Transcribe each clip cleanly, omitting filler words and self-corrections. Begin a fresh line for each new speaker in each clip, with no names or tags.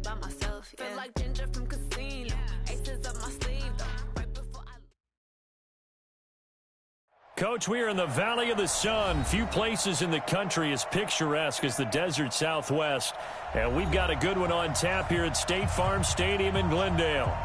by myself. Feel like Ginger from Casino. Aces up my sleeve, though. Right before I...
Coach, we are in the Valley of the Sun. Few places in the country as picturesque as the desert Southwest. And we've got a good one on tap here at State Farm Stadium in Glendale.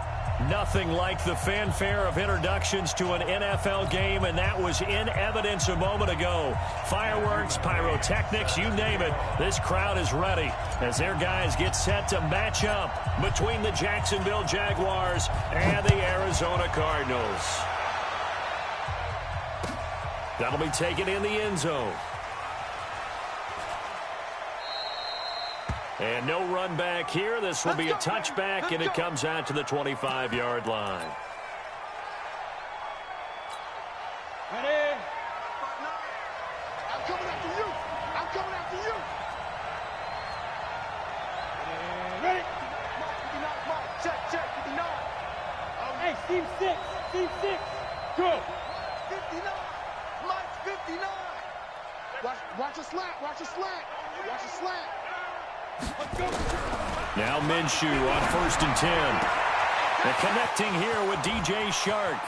Nothing like the fanfare of introductions to an NFL game, and that was in evidence a moment ago. Fireworks, pyrotechnics, you name it. This crowd is ready as their guys get set to match up between the Jacksonville Jaguars and the Arizona Cardinals. That'll be taken in the end zone. And no run back here. This will be a touchback, and it comes out to the 25-yard line.
Ready? I'm coming after you. I'm coming after you. Ready? Mark, check, 59. Hey, Steve 6. Go. 59. Mike, 59. Watch a slant. Watch a slant.
Now Minshew on 1st and 10. And connecting here with DJ Shark.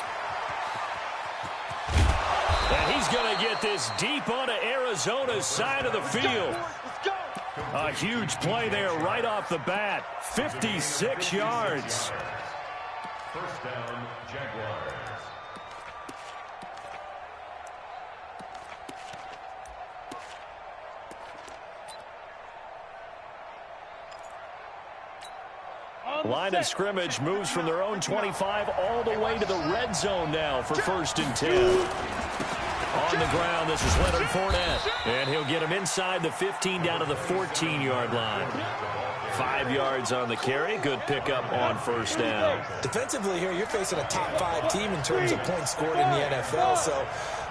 And he's going to get this deep onto Arizona's side of the field. A huge play there right off the bat. 56 yards.
First down, Jaguars.
Line of scrimmage moves from their own 25 all the way to the red zone now for 1st and 10. On the ground, this is Leonard Fournette. And he'll get him inside the 15 down to the 14-yard line. 5 yards on the carry. Good pickup on 1st down.
Defensively here, you're facing a top 5 team in terms of points scored in the NFL. So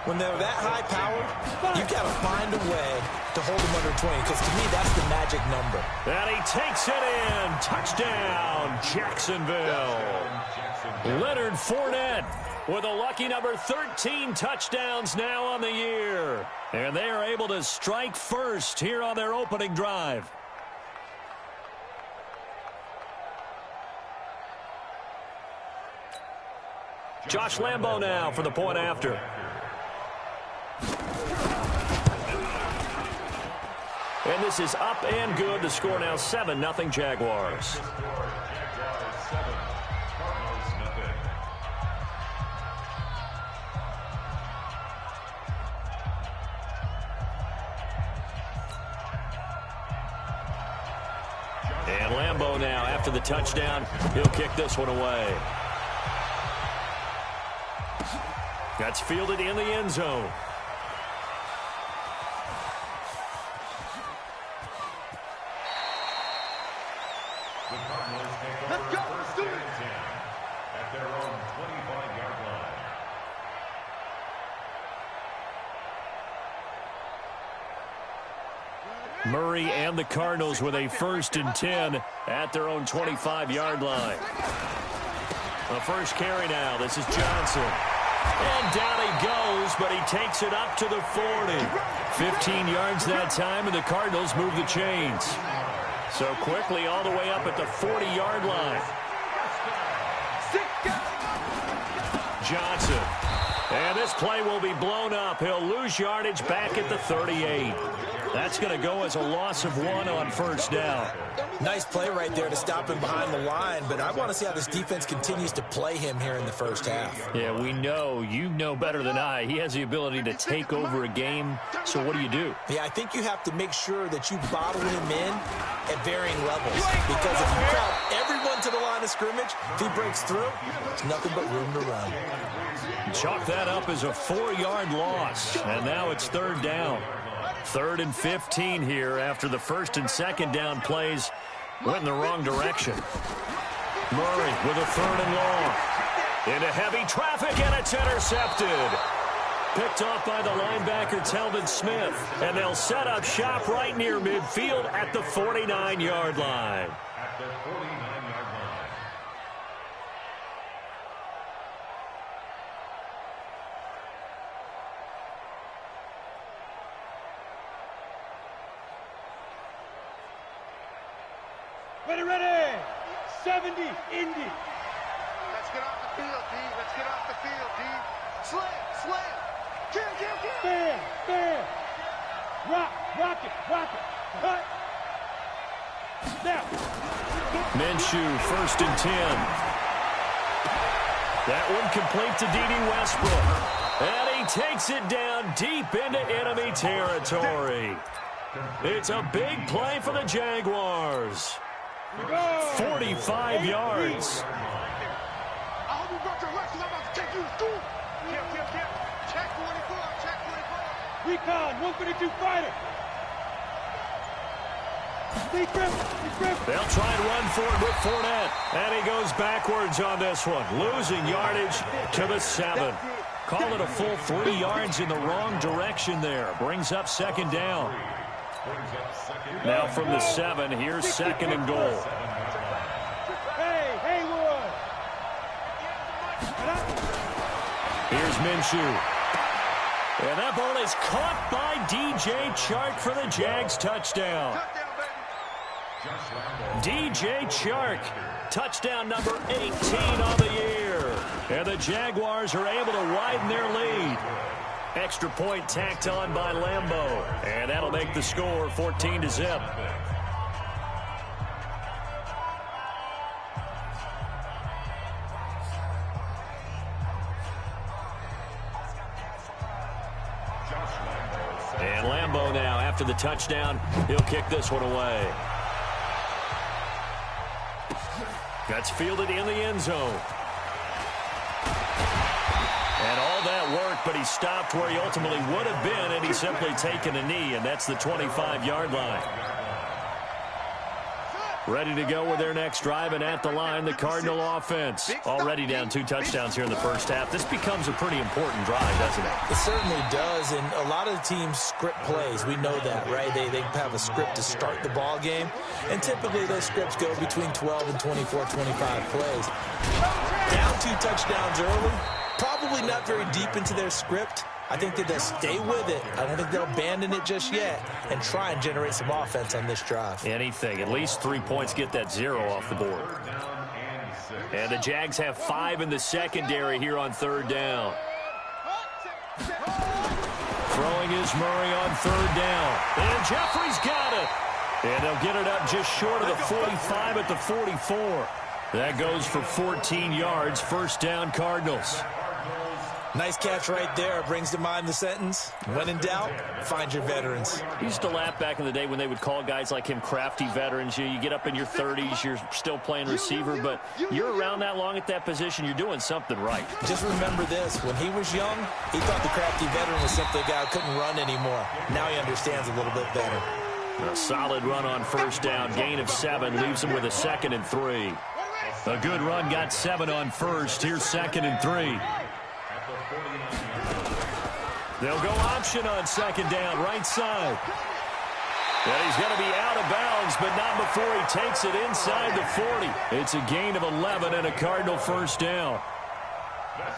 when they're that high-powered, you've got to find a way to hold them under 20, because to me, that's the magic number.
And he takes it in. Touchdown, Jacksonville. Leonard Fournette with a lucky number 13 touchdowns now on the year. And they are able to strike first here on their opening drive. Josh Lambo now for the point after. And this is up and good. The score now 7-0 Jaguars. And Lambo now after the touchdown. He'll kick this one away. That's fielded in the end zone. Murray and the Cardinals with a 1st and 10 at their own 25-yard line. The first carry now. This is Johnson. And down he goes, but he takes it up to the 40. 15 yards that time, and the Cardinals move the chains. So quickly all the way up at the 40-yard line. Johnson. And this play will be blown up. He'll lose yardage back at the 38. That's going to go as a loss of 1 on 1st down.
Nice play right there to stop him behind the line, but I want to see how this defense continues to play him here in the first half.
Yeah, we know. You know better than I. He has the ability to take over a game, so what do?
Yeah, I think you have to make sure that you bottle him in at varying levels, because if you crowd everyone to the line of scrimmage, if he breaks through, there's nothing but room to run.
Chalk that up as a 4-yard loss, and now it's 3rd down. 3rd and 15 here after the 1st and 2nd down plays went in the wrong direction. Murray with a 3rd and long. Into heavy traffic, and it's intercepted. Picked off by the linebacker, Telvin Smith. And they'll set up shop right near midfield at the 49-yard line.
At the 49-yard line.
Ready, ready. 70, Indy.
Let's get off the field, D. Let's get off the field, D. Slam. Kill.
Fair. Rock it. Cut. Now.
Minshew, 1st and 10. That one complete to D.D. Westbrook. And he takes it down deep into enemy territory. It's a big play for the Jaguars. 45 yards.
I hope you brought your rest because I'm about to take you to school. Kill. Check 24.
Recon, 152 fighter.
They'll try and run for it with Fournette. And he goes backwards on this one. Losing yardage to the 7. Call it a full 3 yards in the wrong direction there. Brings up 2nd down. Now from the 7, here's 2nd and goal.
Hey, Haywood.
Here's Minshew. And that ball is caught by DJ Chark for the Jags touchdown. DJ Chark, touchdown number 18 on the year. And the Jaguars are able to widen their lead. Extra point tacked on by Lambeau. And that'll make the score 14-0. And Lambeau now, after the touchdown, he'll kick this one away. That's fielded in the end zone. And all that work, but he stopped where he ultimately would have been, and he's simply taken a knee, and that's the 25-yard line. Ready to go with their next drive, and at the line, the Cardinal offense. Already down 2 touchdowns here in the first half. This becomes a pretty important drive, doesn't it?
It certainly does, and a lot of the teams script plays. We know that, right? They have a script to start the ball game, and typically those scripts go between 12 and 24, 25 plays. Down 2 touchdowns early, probably not very deep into their script. I think that they'll stay with it. I don't think they'll abandon it just yet and try and generate some offense on this drive.
Anything. At least 3 points, get that 0 off the board. And the Jags have 5 in the secondary here on 3rd down. Throwing is Murray on 3rd down. And Jeffrey's got it. And they'll get it up just short of the 45 at the 44. That goes for 14 yards. 1st down, Cardinals.
Nice catch right there. Brings to mind the sentence, when in doubt, find your veterans.
I used to laugh back in the day when they would call guys like him crafty veterans. You get up in your 30s, you're still playing receiver, but you're around that long at that position, you're doing something right.
Just remember this. When he was young, he thought the crafty veteran was simply a guy who couldn't run anymore. Now he understands a little bit better.
A solid run on 1st down. Gain of 7 leaves him with a 2nd and 3. A good run got 7 on 1st. Here's 2nd and 3. They'll go option on 2nd down, right side. And he's going to be out of bounds, but not before he takes it inside the 40. It's a gain of 11 and a Cardinal 1st down.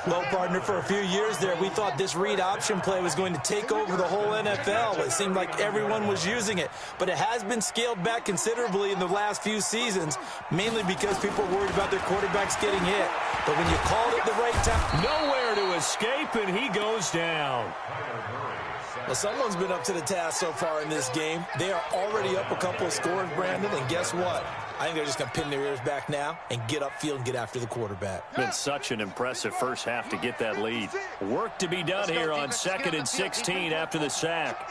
Well, partner, for a few years there, we thought this read option play was going to take over the whole NFL. It seemed like everyone was using it, but it has been scaled back considerably in the last few seasons, mainly because people are worried about their quarterbacks getting hit. But when you called it the right time...
Nowhere to escape, and he goes down.
Well, someone's been up to the task so far in this game. They are already up a couple of scores, Brandon, and guess what? I think they're just going to pin their ears back now and get upfield and get after the quarterback.
Been such an impressive first half to get that lead. Work to be done here on 2nd and 16 after the sack.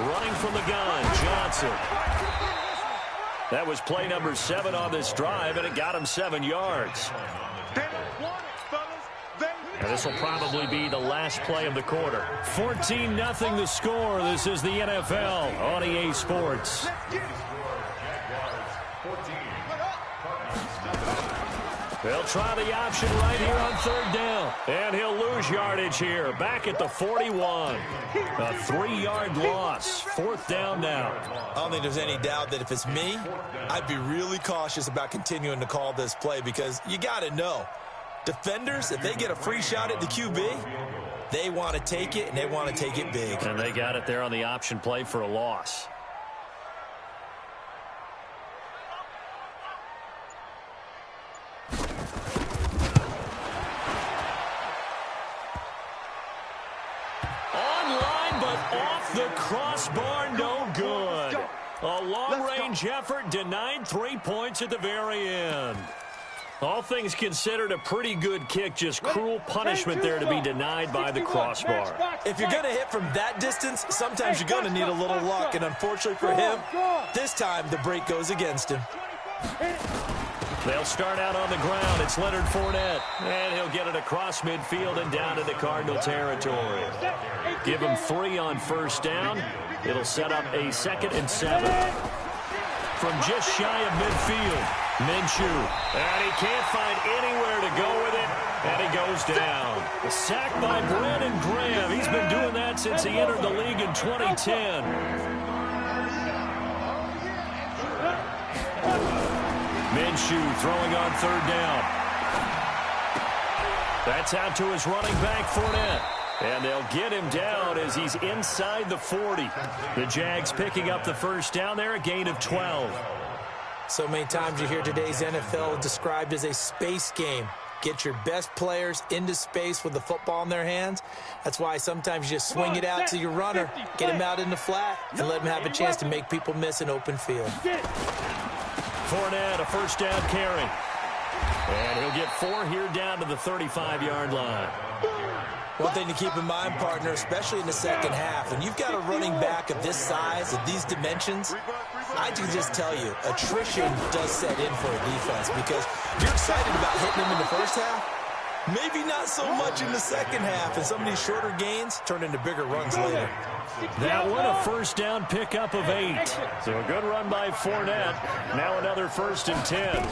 Running from the gun, Johnson. That was play number 7 on this drive, and it got him 7 yards. And this will probably be the last play of the quarter. 14-0 the score. This is the NFL on EA Sports. They'll try the option right here on 3rd down. And he'll lose yardage here. Back at the 41. A 3-yard loss. 4th down now.
I don't think there's any doubt that if it's me, I'd be really cautious about continuing to call this play because you got to know. Defenders, if they get a free shot at the QB, They want to take it, and they want to take it big.
And they got it there on the option play for a loss. Online, but off the crossbar, no good. A long-range effort denied 3 points at the very end. All things considered, a pretty good kick, just cruel punishment there to be denied by the crossbar.
If you're going to hit from that distance, sometimes you're going to need a little luck, and unfortunately for him, this time the break goes against him.
They'll start out on the ground. It's Leonard Fournette, and he'll get it across midfield and down into Cardinal territory. Give him 3 on first down. It'll set up a 2nd and 7. From just shy of midfield, Minshew. And he can't find anywhere to go with it, and he goes down. A sack by Brandon Graham. He's been doing that since he entered the league in 2010. Minshew throwing on 3rd down. That's out to his running back, Fournette. And they'll get him down as he's inside the 40. The Jags picking up the first down there, a gain of 12.
So many times you hear today's NFL described as a space game. Get your best players into space with the football in their hands. That's why sometimes you just swing it out to your runner, get him out in the flat, and let him have a chance to make people miss an open field.
Fournette, a first down carry. And he'll get 4 here down to the 35-yard line.
One thing to keep in mind, partner, especially in the second half, and you've got a running back of this size, of these dimensions, I can just tell you, attrition does set in for a defense because you're excited about hitting them in the first half. Maybe not so much in the second half, and some of these shorter gains turn into bigger runs later.
That one, a first down pickup of 8. So a good run by Fournette. Now another 1st and 10.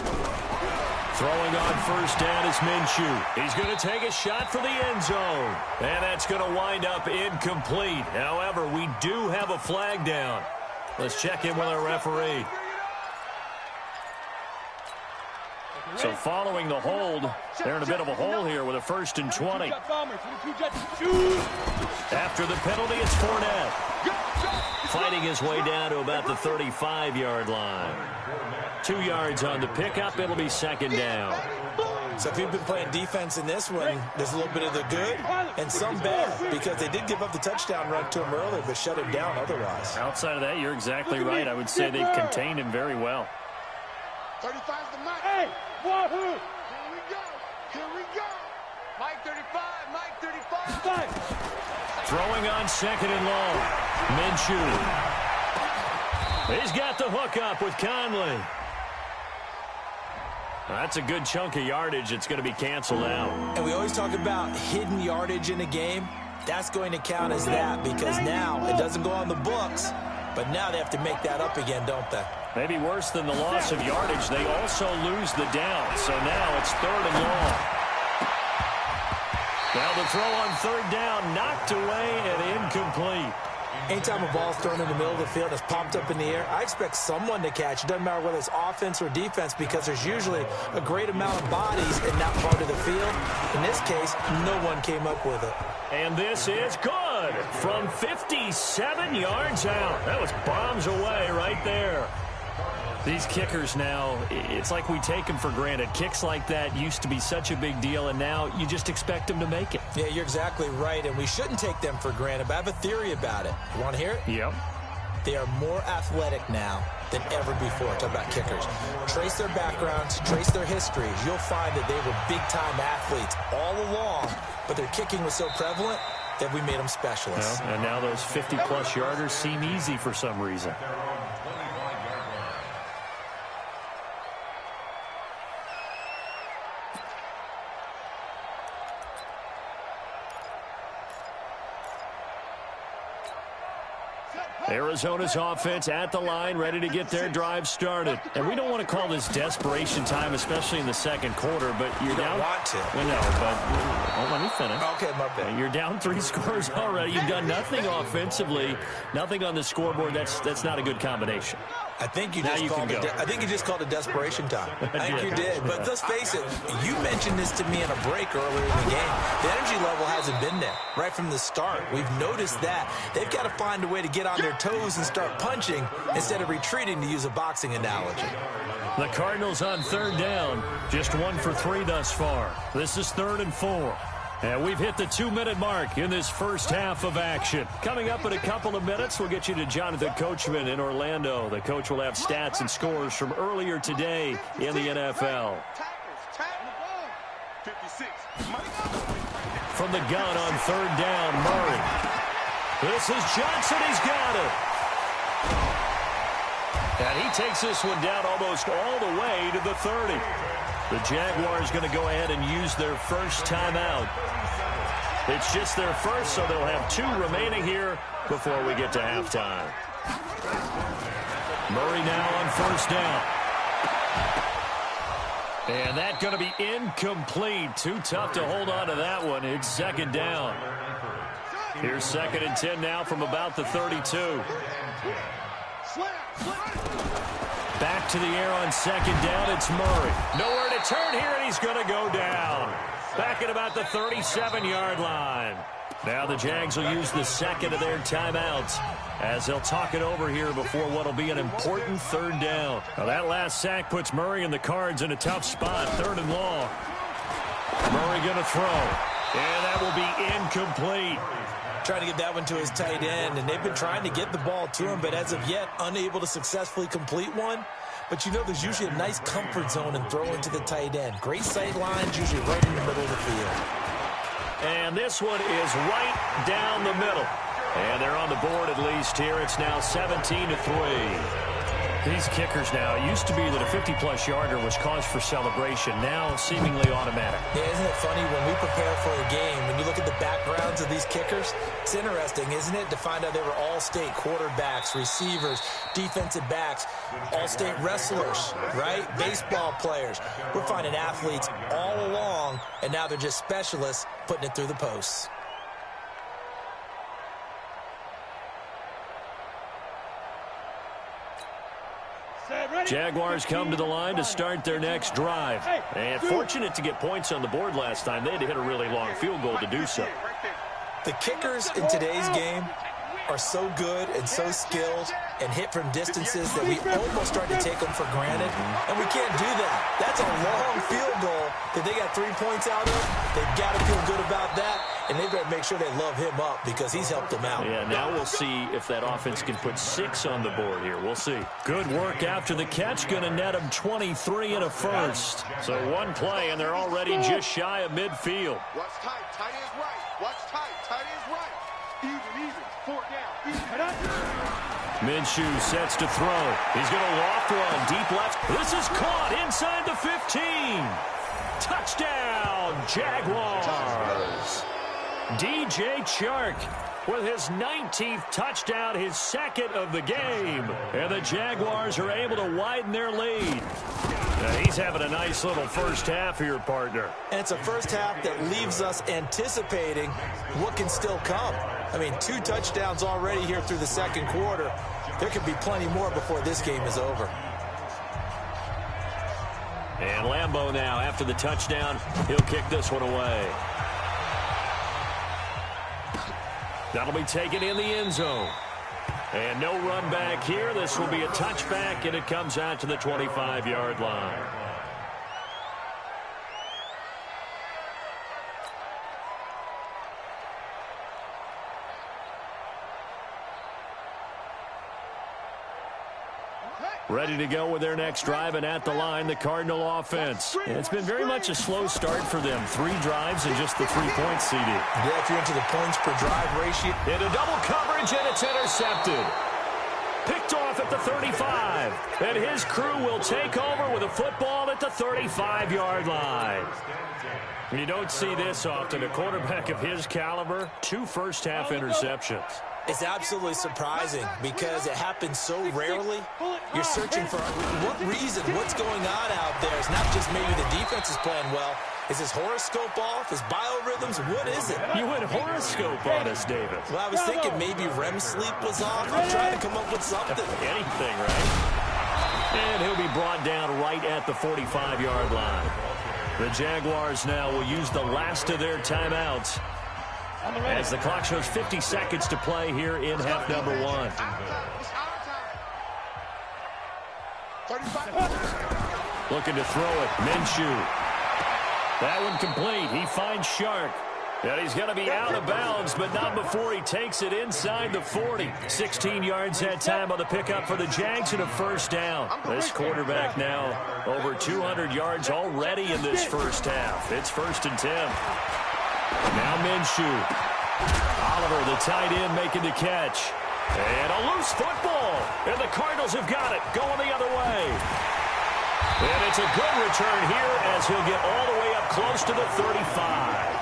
Throwing on first down is Minshew. He's going to take a shot for the end zone. And that's going to wind up incomplete. However, we do have a flag down. Let's check in with our referee. So following the hold, they're in a bit of a hole here with a 1st and 20. After the penalty, it's Fournette. Fighting his way down to about the 35-yard line. 2 yards on the pickup. It'll be 2nd down.
So if you've been playing defense in this one, there's a little bit of the good and some bad because they did give up the touchdown run to him earlier but shut him down otherwise.
Outside of that, you're exactly right. I would say they've contained him very well.
35's the Mike.
Hey, Wahoo!
Here we go. Here we go. Mike 35. Mike 35.
Throwing on 2nd and long. Minshew. He's got the hook up with Conley. That's a good chunk of yardage. It's going to be canceled out.
And we always talk about hidden yardage in a game. That's going to count as that because now it doesn't go on the books, but now they have to make that up again, don't they?
Maybe worse than the loss of yardage, they also lose the down. So now it's 3rd and long. Now the throw on 3rd down, knocked away and incomplete.
Anytime a ball's thrown in the middle of the field, it's popped up in the air, I expect someone to catch. It doesn't matter whether it's offense or defense because there's usually a great amount of bodies in that part of the field. In this case, no one came up with it.
And this is good from 57 yards out. That was bombs away right there. These kickers now, it's like we take them for granted. Kicks like that used to be such a big deal, and now you just expect them to make it.
Yeah, you're exactly right, and we shouldn't take them for granted, but I have a theory about it. You want to hear it?
Yep.
They are more athletic now than ever before. Talk about kickers. Trace their backgrounds, trace their histories. You'll find that they were big-time athletes all along, but their kicking was so prevalent that we made them specialists.
Well, and now those 50-plus yarders seem easy for some reason. Arizona's offense at the line, ready to get their drive started. And we don't want to call this desperation time, especially in the second quarter, but you're down.
You don't want to.
Well, no, but let me finish.
Okay, my bad.
You're down 3 scores already. You've done nothing offensively, nothing on the scoreboard. That's not a good combination.
I think you just called it desperation time. I think you did. But let's face it, you mentioned this to me in a break earlier in the game. The energy level hasn't been there right from the start. We've noticed that. They've got to find a way to get on their toes and start punching instead of retreating, to use a boxing analogy.
The Cardinals on third down, just 1 for 3 thus far. This is 3rd and 4. And we've hit the 2-minute mark in this first half of action. Coming up in a couple of minutes, we'll get you to Jonathan Coachman in Orlando. The coach will have stats and scores from earlier today in the NFL. From the gun on third down, Murray. This is Johnson. He's got it. And he takes this one down almost all the way to the 30. The Jaguars going to go ahead and use their first timeout. It's just their first, so they'll have 2 remaining here before we get to halftime. Murray now on first down. And that's going to be incomplete. Too tough to hold on to that one. It's second down. Here's 2nd and 10 now from about the 32. Back to the air on second down. It's Murray. Nowhere to turn here, and he's going to go down. Back at about the 37-yard line. Now the Jags will use the second of their timeouts as they'll talk it over here before what will be an important third down. Now that last sack puts Murray and the Cards in a tough spot. 3rd and long. Murray going to throw. And that will be incomplete.
Trying to get that one to his tight end, and they've been trying to get the ball to him, but as of yet, unable to successfully complete one. But you know there's usually a nice comfort zone in throwing to the tight end. Great sight lines, usually right in the middle of the field.
And this one is right down the middle. And they're on the board at least here. It's now 17-3. These kickers now, it used to be that a 50-plus yarder was cause for celebration. Now seemingly automatic.
Yeah, isn't it funny when we prepare for a game, when you look at the backgrounds of these kickers, it's interesting, isn't it, to find out they were all-state quarterbacks, receivers, defensive backs, all-state wrestlers, right? Baseball players. We're finding athletes all along, and now they're just specialists putting it through the posts.
Jaguars come to the line to start their next drive. And fortunate to get points on the board last time. They had to hit a really long field goal to do so.
The kickers in today's game are so good and so skilled and hit from distances that we almost start to take them for granted. And we can't do that. That's a long field goal that they got 3 points out of. They've got to feel good about that. And they've got to make sure they love him up because he's helped them out.
Yeah, now we'll see if that offense can put 6 on the board here. We'll see. Good work after the catch. Going to net them 23 and a first. So one play, and they're already just shy of midfield.
What's tight? Tight is right. What's tight? Tight is right. Even. 4 down.
Minshew sets to throw. He's going to loft one deep left. This is caught inside the 15. Touchdown, Jaguars. DJ Chark with his 19th touchdown, his 2nd of the game. And the Jaguars are able to widen their lead. Now he's having a nice little first half here, partner.
And it's a first half that leaves us anticipating what can still come. I mean, 2 touchdowns already here through the second quarter. There could be plenty more before this game is over.
And Lambeau now, after the touchdown, he'll kick this one away. That'll be taken in the end zone. And no run back here. This will be a touchback, and it comes out to the 25-yard line. Ready to go with their next drive, and at the line, the Cardinal offense. And it's been very much a slow start for them. 3 drives and just the 3 points, CD.
Yeah, if you're into the points per drive ratio.
Into double coverage, and it's intercepted. Picked off at the 35. And his crew will take over with a football at the 35-yard line. You don't see this often. A quarterback of his caliber, 2 first-half interceptions.
It's absolutely surprising because it happens so rarely. You're searching for what reason, what's going on out there. It's not just maybe the defense is playing well. Is his horoscope off? His biorhythms? What is it?
You went horoscope on us, David.
Well, I was thinking maybe REM sleep was off. I'm trying to come up with something.
Anything, right? And he'll be brought down right at the 45-yard line. The Jaguars now will use the last of their timeouts as the clock shows 50 seconds to play here in half number one. Looking to throw it. Minshew. That one complete. He finds Shark. And he's going to be out of bounds, but not before he takes it inside the 40. 16 yards that time on the pickup for the Jags and a first down. This quarterback now over 200 yards already in this first half. It's 1st and 10. Now Minshew. Oliver, the tight end, making the catch. And a loose football. And the Cardinals have got it. Going the other way. And it's a good return here as he'll get all the way up close to the 35.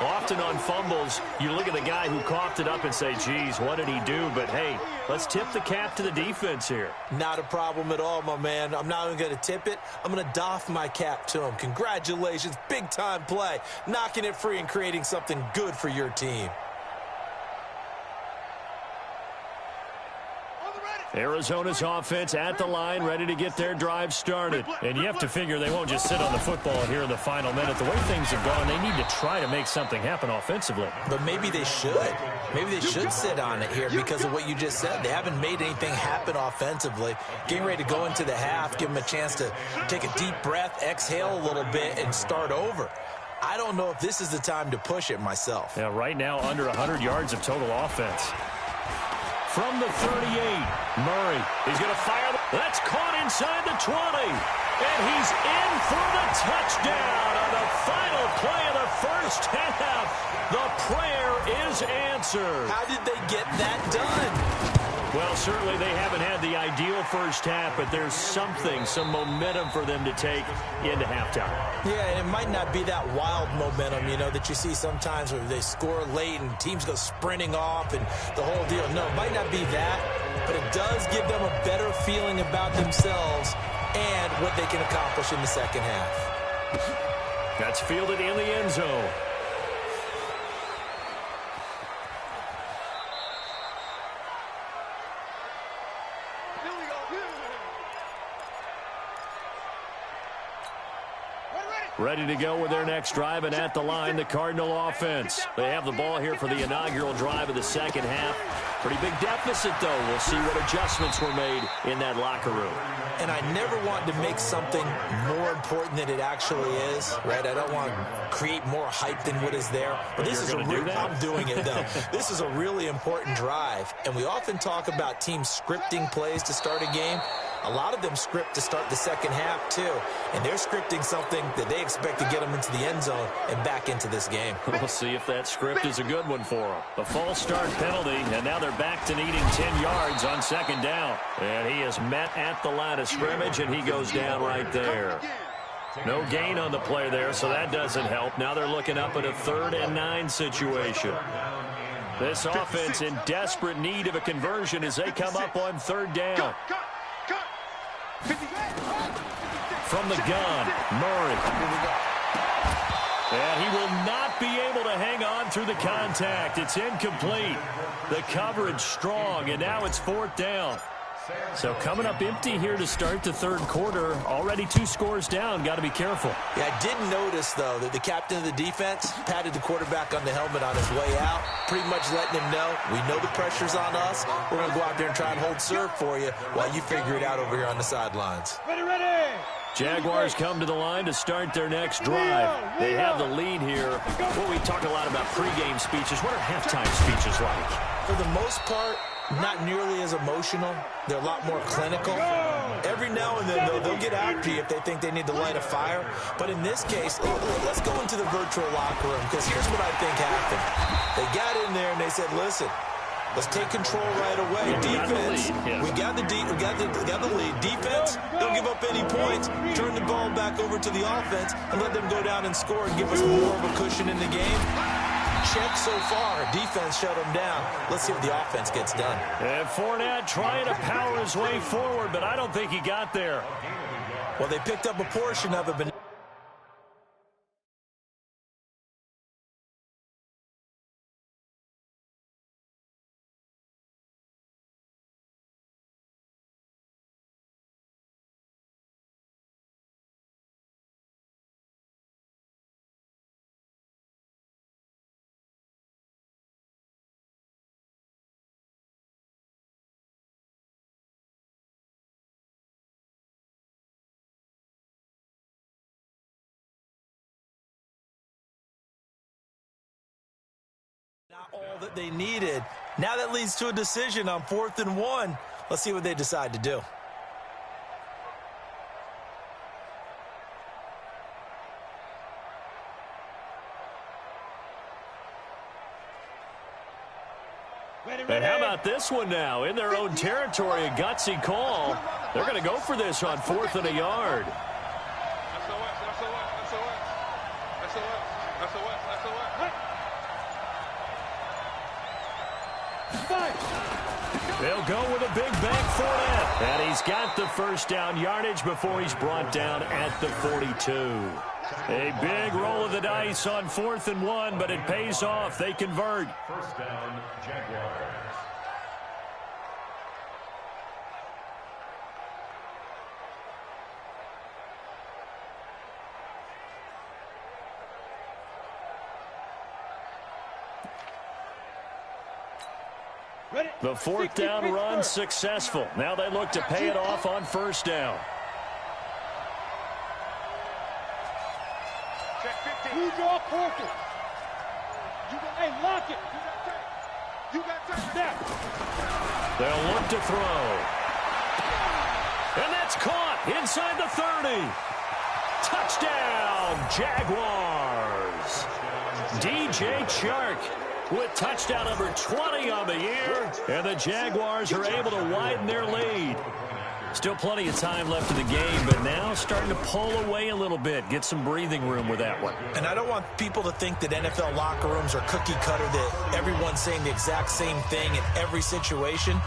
Often on fumbles, you look at the guy who coughed it up and say, geez, what did he do? But, hey, let's tip the cap to the defense here.
Not a problem at all, my man. I'm not even going to tip it. I'm going to doff my cap to him. Congratulations. Big-time play. Knocking it free and creating something good for your team.
Arizona's offense at the line, ready to get their drive started. And you have to figure they won't just sit on the football here in the final minute. The way things have gone, they need to try to make something happen offensively.
But maybe they should. Maybe they should sit on it here because of what you just said. They haven't made anything happen offensively. Getting ready to go into the half, give them a chance to take a deep breath, exhale a little bit, and start over. I don't know if this is the time to push it myself.
Yeah, right now under 100 yards of total offense. From the 38, Murray. He's going to fire. That's caught inside the 20. And he's in for the touchdown on the final play of the first half. The prayer is answered.
How did they get that done?
Well, certainly they haven't had the ideal first half, but there's something, some momentum for them to take into halftime.
Yeah, and it might not be that wild momentum, you know, that you see sometimes where they score late and teams go sprinting off and the whole deal. No, it might not be that, but it does give them a better feeling about themselves and what they can accomplish in the second half.
That's fielded in the end zone. Ready to go with their next drive, and at the line, the Cardinal offense. They have the ball here for the inaugural drive of the second half. Pretty big deficit, though. We'll see what adjustments were made in that locker room.
And I never want to make something more important than it actually is, right? I don't want to create more hype than what is there. But this is I'm doing it, though. This is a really important drive. And we often talk about teams scripting plays to start a game. A lot of them script to start the second half, too. And they're scripting something that they expect to get them into the end zone and back into this game.
We'll see if that script is a good one for them. The false start penalty, and now they're back to needing 10 yards on second down. And he is met at the line of scrimmage, and he goes down right there. No gain on the play there, so that doesn't help. Now they're looking up at a 3rd and 9 situation. This offense in desperate need of a conversion as they come up on 3rd down. From the gun, Murray. And he will not be able to hang on through the contact. It's incomplete. The coverage strong, and now it's 4th down. So coming up empty here to start the 3rd quarter. Already 2 scores down. Got to be careful.
Yeah, I did notice, though, that the captain of the defense patted the quarterback on the helmet on his way out, pretty much letting him know, we know the pressure's on us. We're going to go out there and try and hold serve for you while you figure it out over here on the sidelines.
Ready, ready.
Jaguars come to the line to start their next drive. They have the lead here. Well, we talk a lot about pregame speeches. What are halftime speeches like?
For the most part, not nearly as emotional. They're a lot more clinical. Every now and then, though, they'll get after you if they think they need to light a fire. But in this case, let's go into the virtual locker room, because here's what I think happened. They got in there and they said, listen, let's take control right away. Defense, we got the lead. Defense, don't give up any points. Turn the ball back over to the offense and let them go down and score and give us more of a cushion in the game. Check so far. Defense shut him down. Let's see if the offense gets done.
And Fournette trying to power his way forward, but I don't think he got there.
Well, they picked up a portion of it, but got all that they needed. Now that leads to a decision on 4th and 1. Let's see what they decide to do.
And how about this one now? In their own territory, a gutsy call. They're going to go for this on 4th and a yard. They'll go with a big bank for it. And he's got the first down yardage before he's brought down at the 42. A big roll of the dice on 4th and 1, but it pays off. They convert.
First down, Jaguars.
The 4th down run successful. Now they look to pay it off on 1st down.
Who's your quarter? Hey, lock it. You got that.
They'll look to throw. And that's caught inside the 30. Touchdown, Jaguars. DJ Chark with touchdown number 20 on the year. And the Jaguars are able to widen their lead. Still plenty of time left in the game, but now starting to pull away a little bit. Get some breathing room with that one.
And I don't want people to think that NFL locker rooms are cookie cutter, that everyone's saying the exact same thing in every situation.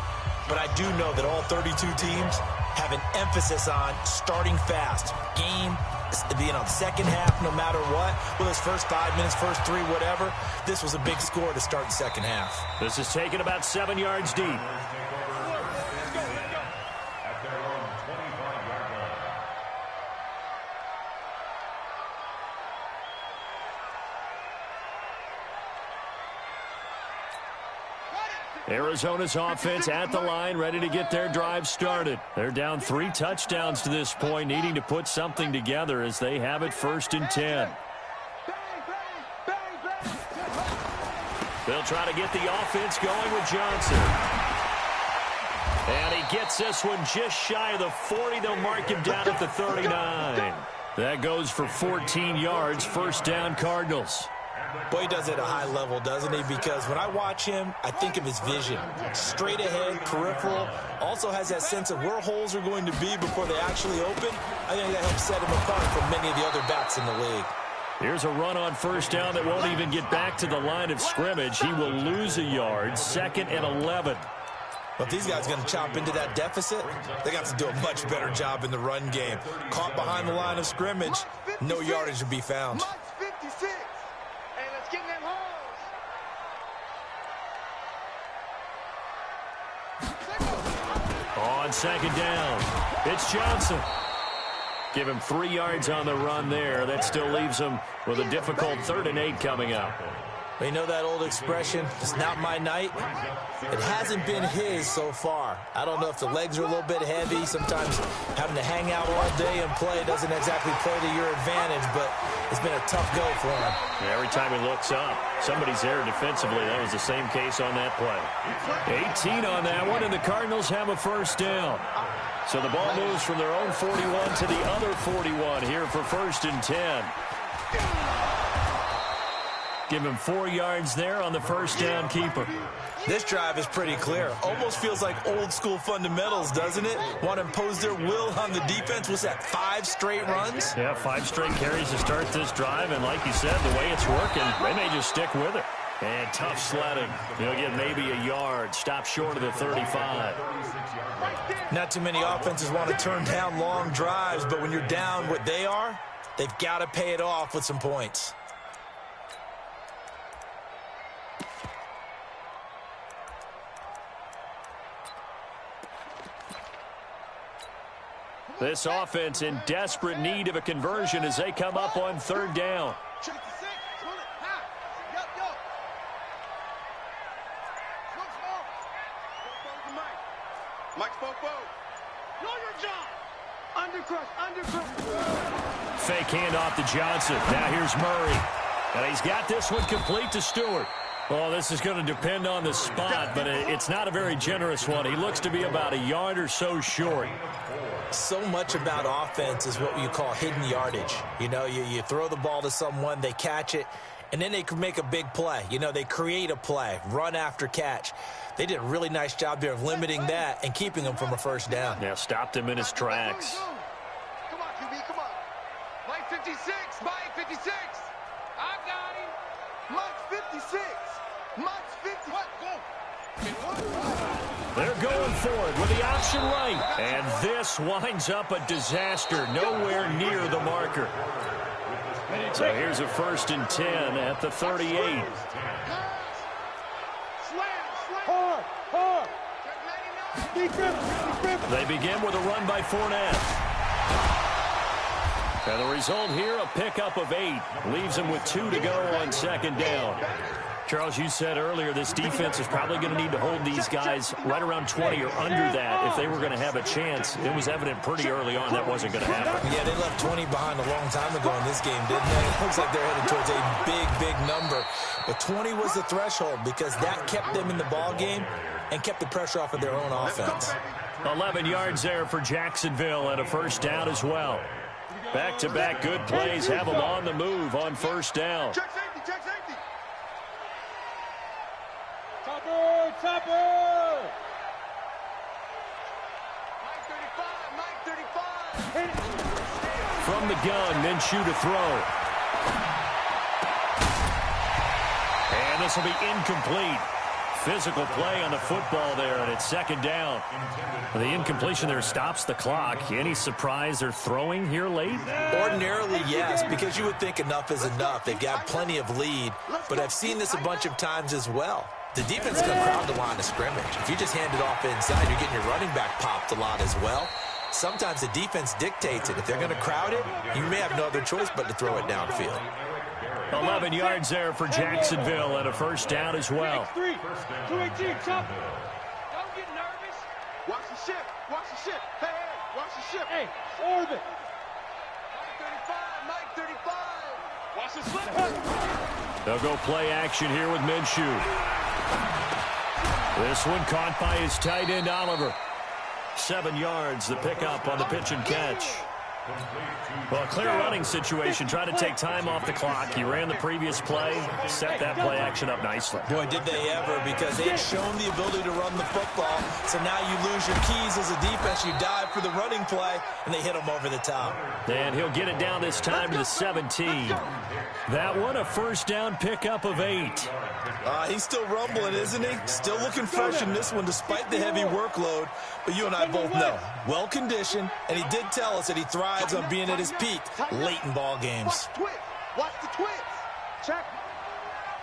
But I do know that all 32 teams have an emphasis on starting fast. Game, second half, no matter what. Well, those first 5 minutes, first 3, whatever. This was a big score to start the second half.
This is taken about 7 yards deep. Arizona's offense at the line, ready to get their drive started. They're down 3 touchdowns to this point, needing to put something together as they have it 1st and 10. They'll try to get the offense going with Johnson. And he gets this one just shy of the 40. They'll mark him down at the 39. That goes for 14 yards, 1st down Cardinals.
Boy, he does it at a high level, doesn't he? Because when I watch him, I think of his vision. Straight ahead, peripheral. Also has that sense of where holes are going to be before they actually open. I think that helps set him apart from many of the other backs in the league.
Here's a run on 1st down that won't even get back to the line of scrimmage. He will lose a yard, 2nd and 11.
But if these guys are going to chop into that deficit, they got to do a much better job in the run game. Caught behind the line of scrimmage, no yardage to be found.
On 2nd down, it's Johnson. Give him 3 yards on the run there. That still leaves him with a difficult 3rd and 8 coming up.
You know that old expression, it's not my night? It hasn't been his so far. I don't know if the legs are a little bit heavy. Sometimes having to hang out all day and play doesn't exactly play to your advantage, but it's been a tough go for him.
Yeah, every time he looks up, somebody's there defensively. That was the same case on that play. 18 on that one, and the Cardinals have a 1st down. So the ball moves from their own 41 to the other 41 here for 1st and 10. Give him 4 yards there on the 1st down keeper.
This drive is pretty clear. Almost feels like old school fundamentals, doesn't it? Want to impose their will on the defense. Was that 5 straight runs?
Yeah, 5 straight carries to start this drive. And like you said, the way it's working, they may just stick with it. And tough sledding. He'll get maybe a yard. Stop short of the 35.
Not too many offenses want to turn down long drives, but when you're down what they are, they've got to pay it off with some points.
This offense in desperate need of a conversion as they come up on 3rd down. Fake handoff to Johnson. Now here's Murray. And he's got this one complete to Stewart. Well, this is going to depend on the spot, but it's not a very generous one. He looks to be about a yard or so short.
So much about offense is what you call hidden yardage. You know, you throw the ball to someone, they catch it, and then they can make a big play. You know, they create a play, run after catch. They did a really nice job there of limiting that and keeping him from a first down.
Yeah, stopped him in his tracks.
Come on, QB, come on. Mike 56, Mike 56. I got him. Mike 56. Mike 50. What? Go.
They're going forward with the option right. And this winds up a disaster, nowhere near the marker. So here's a 1st and 10 at the 38. They begin with a run by Fournette. And the result here, a pickup of 8. Leaves him with 2 to go on 2nd down. Charles, you said earlier this defense is probably going to need to hold these guys right around 20 or under that if they were going to have a chance. It was evident pretty early on that wasn't going to happen.
Yeah, they left 20 behind a long time ago in this game, didn't they? It looks like they're headed towards a big, big number. But 20 was the threshold because that kept them in the ball game and kept the pressure off of their own offense.
11 yards there for Jacksonville and a 1st down as well. Back-to-back good plays have them on the move on 1st down.
Check safety, check safety.
Topper!
Mike 35.
From the gun, Minshew to throw. And this will be incomplete. Physical play on the football there, and it's 2nd down. The incompletion there stops the clock. Any surprise they're throwing here late?
Ordinarily, yes, because you would think enough is enough. They've got plenty of lead, but I've seen this a bunch of times as well. The defense is going to crowd the line of scrimmage. If you just hand it off inside, you're getting your running back popped a lot as well. Sometimes the defense dictates it. If they're going to crowd it, you may have no other choice but to throw it downfield.
11 yards there for Jacksonville and a 1st down as well.
218, chopper.
Don't get nervous. Watch the ship. Watch the ship. Hey, watch the ship.
Hey, orbit.
Mike 35. Watch the slip.
They'll go play action here with Minshew. This one caught by his tight end, Oliver. 7 yards, the pickup on the pitch and catch. Well, a clear running situation. Try to take time off the clock. He ran the previous play, set that play action up nicely.
Boy, did they ever, because they had shown the ability to run the football. So now you lose your keys as a defense. You dive for the running play, and they hit him over the top.
And he'll get it down this time to the 17. That one, a 1st down pickup of 8.
He's still rumbling, isn't he? Still looking fresh in this one despite the heavy workload. But you and I both know, well-conditioned, and he did tell us that he thrives on being at his peak late in ball games.
Watch the twist. Check.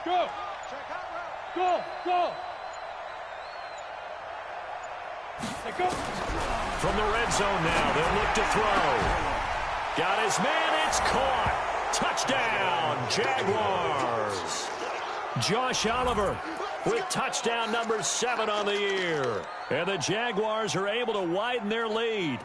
Go.
Check out route.
Go. Go. Hey, go.
From the red zone now, they'll look to throw. Got his man, it's caught. Touchdown, Jaguars. Josh Oliver with touchdown number 7 on the year. And the Jaguars are able to widen their lead.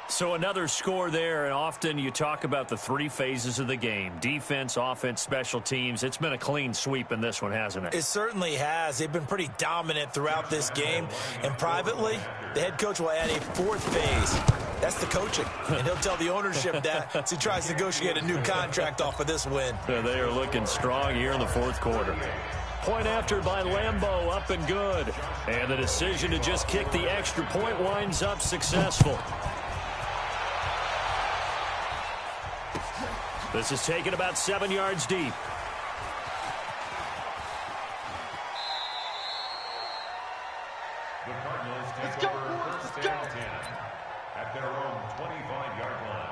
So another score there, and often you talk about the 3 phases of the game. Defense, offense, special teams. It's been a clean sweep in this one, hasn't it?
It certainly has. They've been pretty dominant throughout this game. And privately, the head coach will add a 4th phase. That's the coaching. And he'll tell the ownership that as he tries to negotiate a new contract off of this win.
They are looking strong here in the 4th quarter. Point after by Lambeau, up and good. And the decision to just kick the extra point winds up successful. This is taken about 7 yards deep.
The Cardinals take
Let's go,
over
boys.
1st
Let's
and 10 at their own 25-yard line.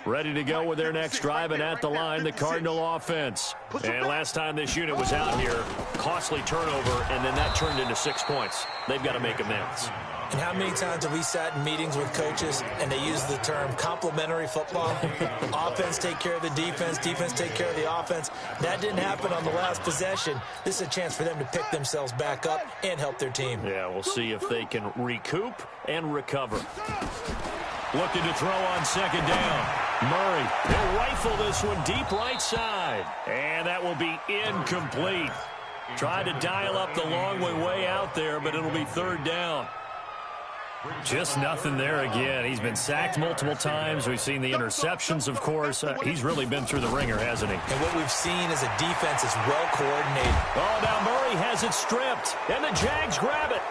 Ready to go with their next drive, and at the line, the Cardinal offense. And last time this unit was out here, costly turnover, and then that turned into 6 points. They've got to make amends.
And how many times have we sat in meetings with coaches and they use the term complementary football? Offense take care of the defense, defense take care of the offense. That didn't happen on the last possession. This is a chance for them to pick themselves back up and help their team.
Yeah, we'll see if they can recoup and recover. Looking to throw on second down. Murray, he'll rifle this one deep right side. And that will be incomplete. Tried to dial up the long way out there, but it'll be third down. Just nothing there again. He's been sacked multiple times. We've seen the interceptions, of course. He's really been through the ringer, hasn't he?
And what we've seen is a defense is well coordinated.
Oh, now Murray has it stripped, and the Jags grab it.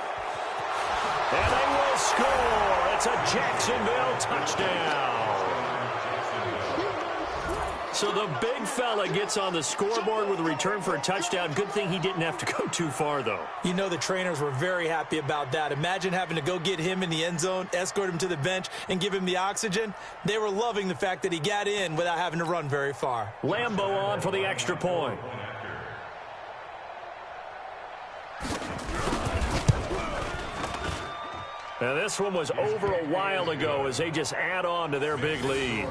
And they will score. It's a Jacksonville touchdown. So the big fella gets on the scoreboard with a return for a touchdown. Good thing he didn't have to go too far, though.
You know the trainers were very happy about that. Imagine having to go get him in the end zone, escort him to the bench, and give him the oxygen. They were loving the fact that he got in without having to run very far.
Lambo on for the extra point. Now this one was over a while ago as they just add on to their big lead.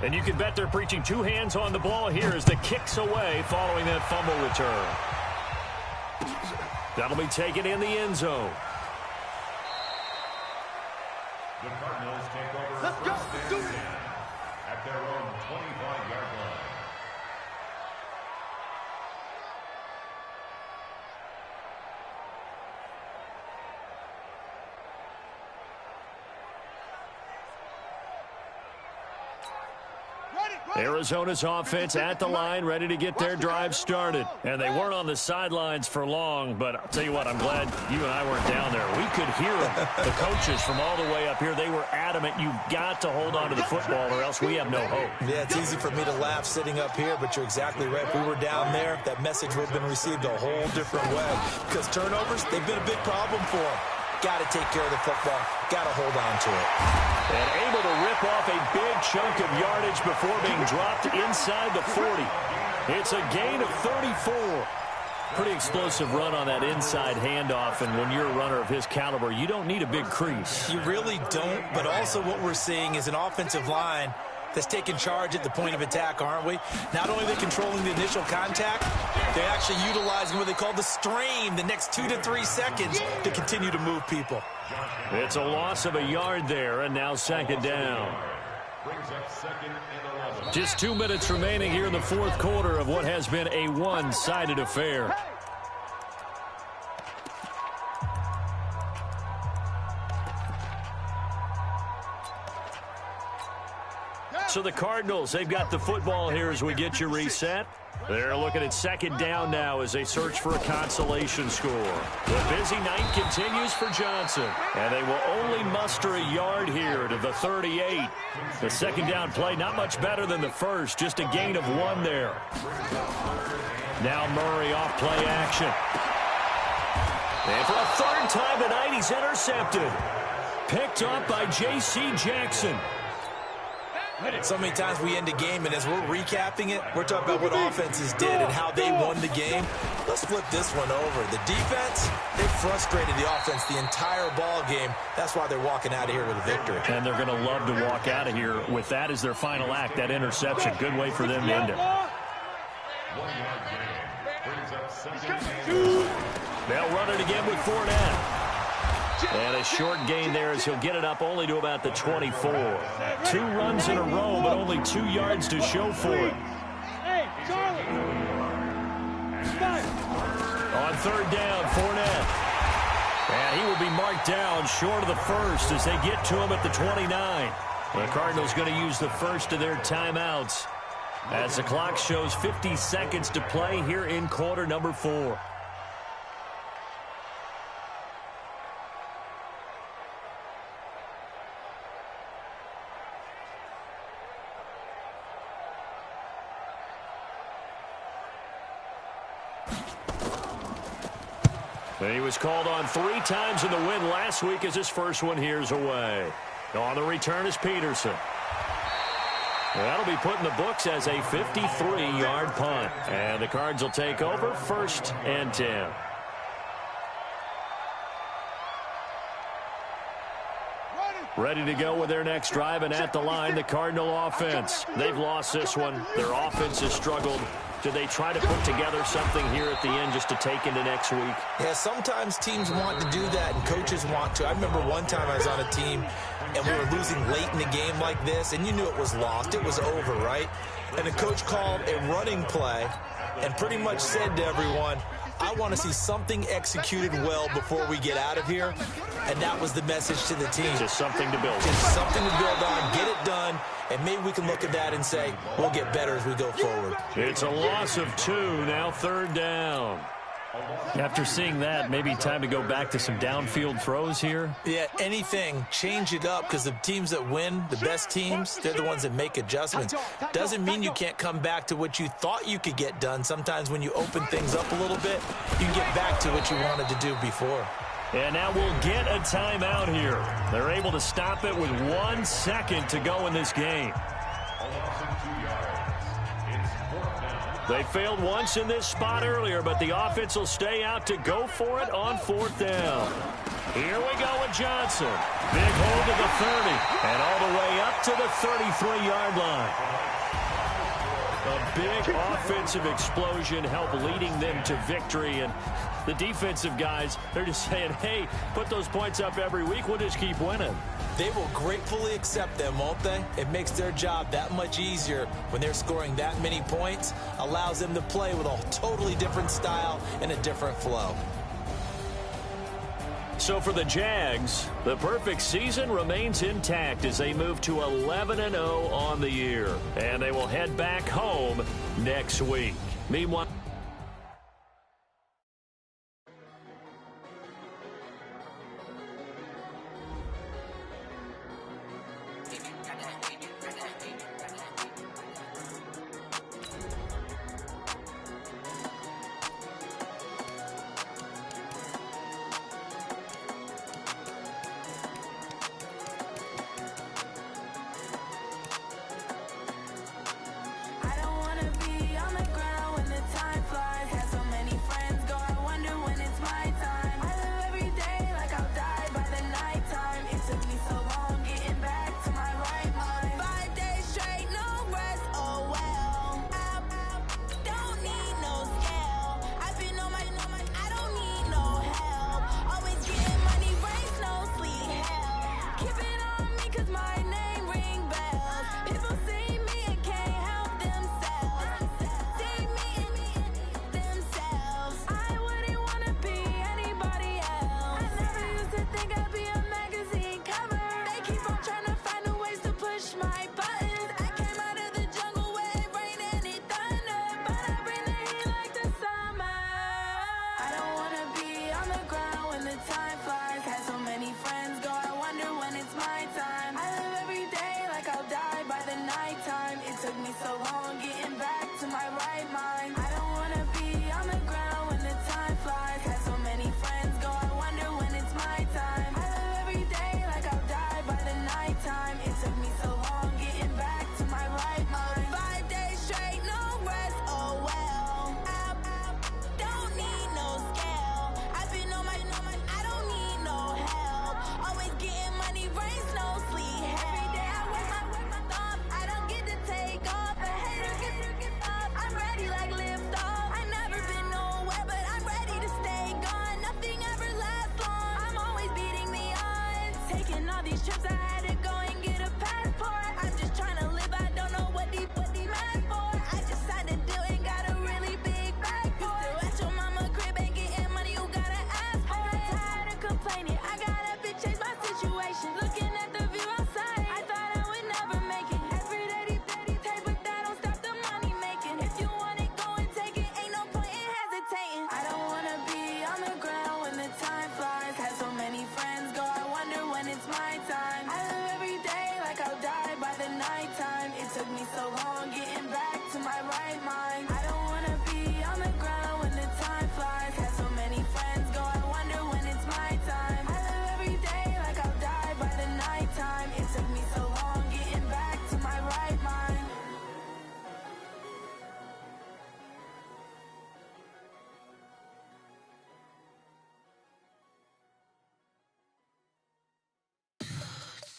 And you can bet they're preaching two hands on the ball here as the kick's away following that fumble return. That'll be taken in the end zone.
The Cardinals take over first and 10 at their own 25-yard line.
Arizona's offense at the line, ready to get their drive started. And they weren't on the sidelines for long, but I'll tell you what, I'm glad you and I weren't down there. We could hear them. The coaches from all the way up here, they were adamant, you've got to hold on to the football or else we have no hope.
Yeah, it's easy for me to laugh sitting up here, but you're exactly right. If we were down there, that message would have been received a whole different way. Because turnovers, they've been a big problem for them. Got to take care of the football. Got to hold on to it.
And able to rip off a big chunk of yardage before being dropped inside the 40. It's a gain of 34. Pretty explosive run on that inside handoff, and when you're a runner of his caliber, you don't need a big crease.
You really don't, but also what we're seeing is an offensive line that's taking charge at the point of attack, aren't we? Not only are they controlling the initial contact, they're actually utilizing what they call the strain, the next 2 to 3 seconds, to continue to move people.
It's a loss of a yard there, and now second down. Just 2 minutes remaining here in the fourth quarter of what has been a one-sided affair. So the Cardinals, they've got the football here as we get you reset. They're looking at second down now as they search for a consolation score. The busy night continues for Johnson, and they will only muster a yard here to the 38. The second down play, not much better than the first, just a gain of 1 there. Now Murray off play action. And for a third time tonight, he's intercepted. Picked up by J.C. Jackson.
So many times we end a game, and as we're recapping it, we're talking about what offenses did and how they won the game. Let's flip this one over. The defense, they frustrated the offense the entire ball game. That's why they're walking out of here with a victory.
And they're going to love to walk out of here with that as their final act, that interception. Good way for them to end it.
1 yard gain brings up second and 2.
They'll run it again with Fournette. And a short gain there as he'll get it up only to about the 24. 2 runs in a row, but only 2 yards to show for it. On third down, Fournette. And he will be marked down short of the first as they get to him at the 29. The Cardinals going to use the first of their timeouts as the clock shows 50 seconds to play here in quarter number 4. And he was called on 3 times in the win last week as his first one here's away. On the return is Peterson. That'll be put in the books as a 53-yard punt. And the Cards will take over 1st and 10. Ready to go with their next drive, and at the line, the Cardinal offense. They've lost this one. Their offense has struggled. Do they try to put together something here at the end just to take into next week?
Yeah, sometimes teams want to do that, and coaches want to. I remember one time I was on a team, and we were losing late in the game like this, and you knew it was lost. It was over, right? And the coach called a running play and pretty much said to everyone, I want to see something executed well before we get out of here. And that was the message to the team.
Just something to build on.
Just something to build on, get it done, and maybe we can look at that and say, we'll get better as we go forward.
It's a loss of 2, now 3rd down. After seeing that, maybe time to go back to some downfield throws here?
Yeah, anything. Change it up, because the teams that win, the best teams, they're the ones that make adjustments. Doesn't mean you can't come back to what you thought you could get done. Sometimes when you open things up a little bit, you can get back to what you wanted to do before.
And now we'll get a timeout here. They're able to stop it with 1 second to go in this game. They failed once in this spot earlier, but the offense will stay out to go for it on 4th down. Here we go with Johnson. Big hold to the 30, and all the way up to the 33-yard line. A big offensive explosion helped leading them to victory, and the defensive guys, they're just saying, hey, put those points up every week, we'll just keep winning.
They will gratefully accept them, won't they? It makes their job that much easier when they're scoring that many points, allows them to play with a totally different style and a different flow.
So for the Jags, the perfect season remains intact as they move to 11-0 on the year. And they will head back home next week. Meanwhile,
I don't wanna be on the ground when the time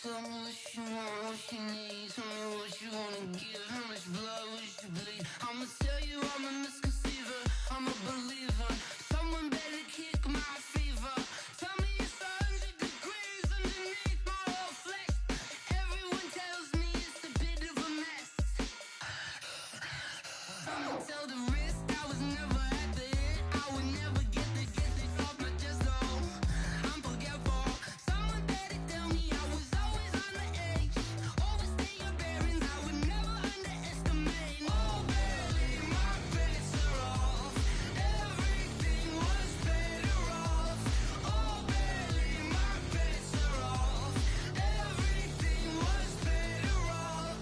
Tell me what you want, what you need. Tell me what you wanna give. How much blood would you bleed? I'ma tell you I'm a misconceiver. I'm a believer. Someone better kick my fever. Tell me it's 100 degrees underneath my whole flesh. Everyone tells me it's a bit of a mess. I'ma tell the wrist I was never at the hit. I would never get this off my chest though. I'm forgetful. Someone better tell me I was always on the edge. Overstay your bearings, I would never underestimate. Oh baby, my bets are off. Everything was better off. Oh baby, my bets are off. Everything was better off.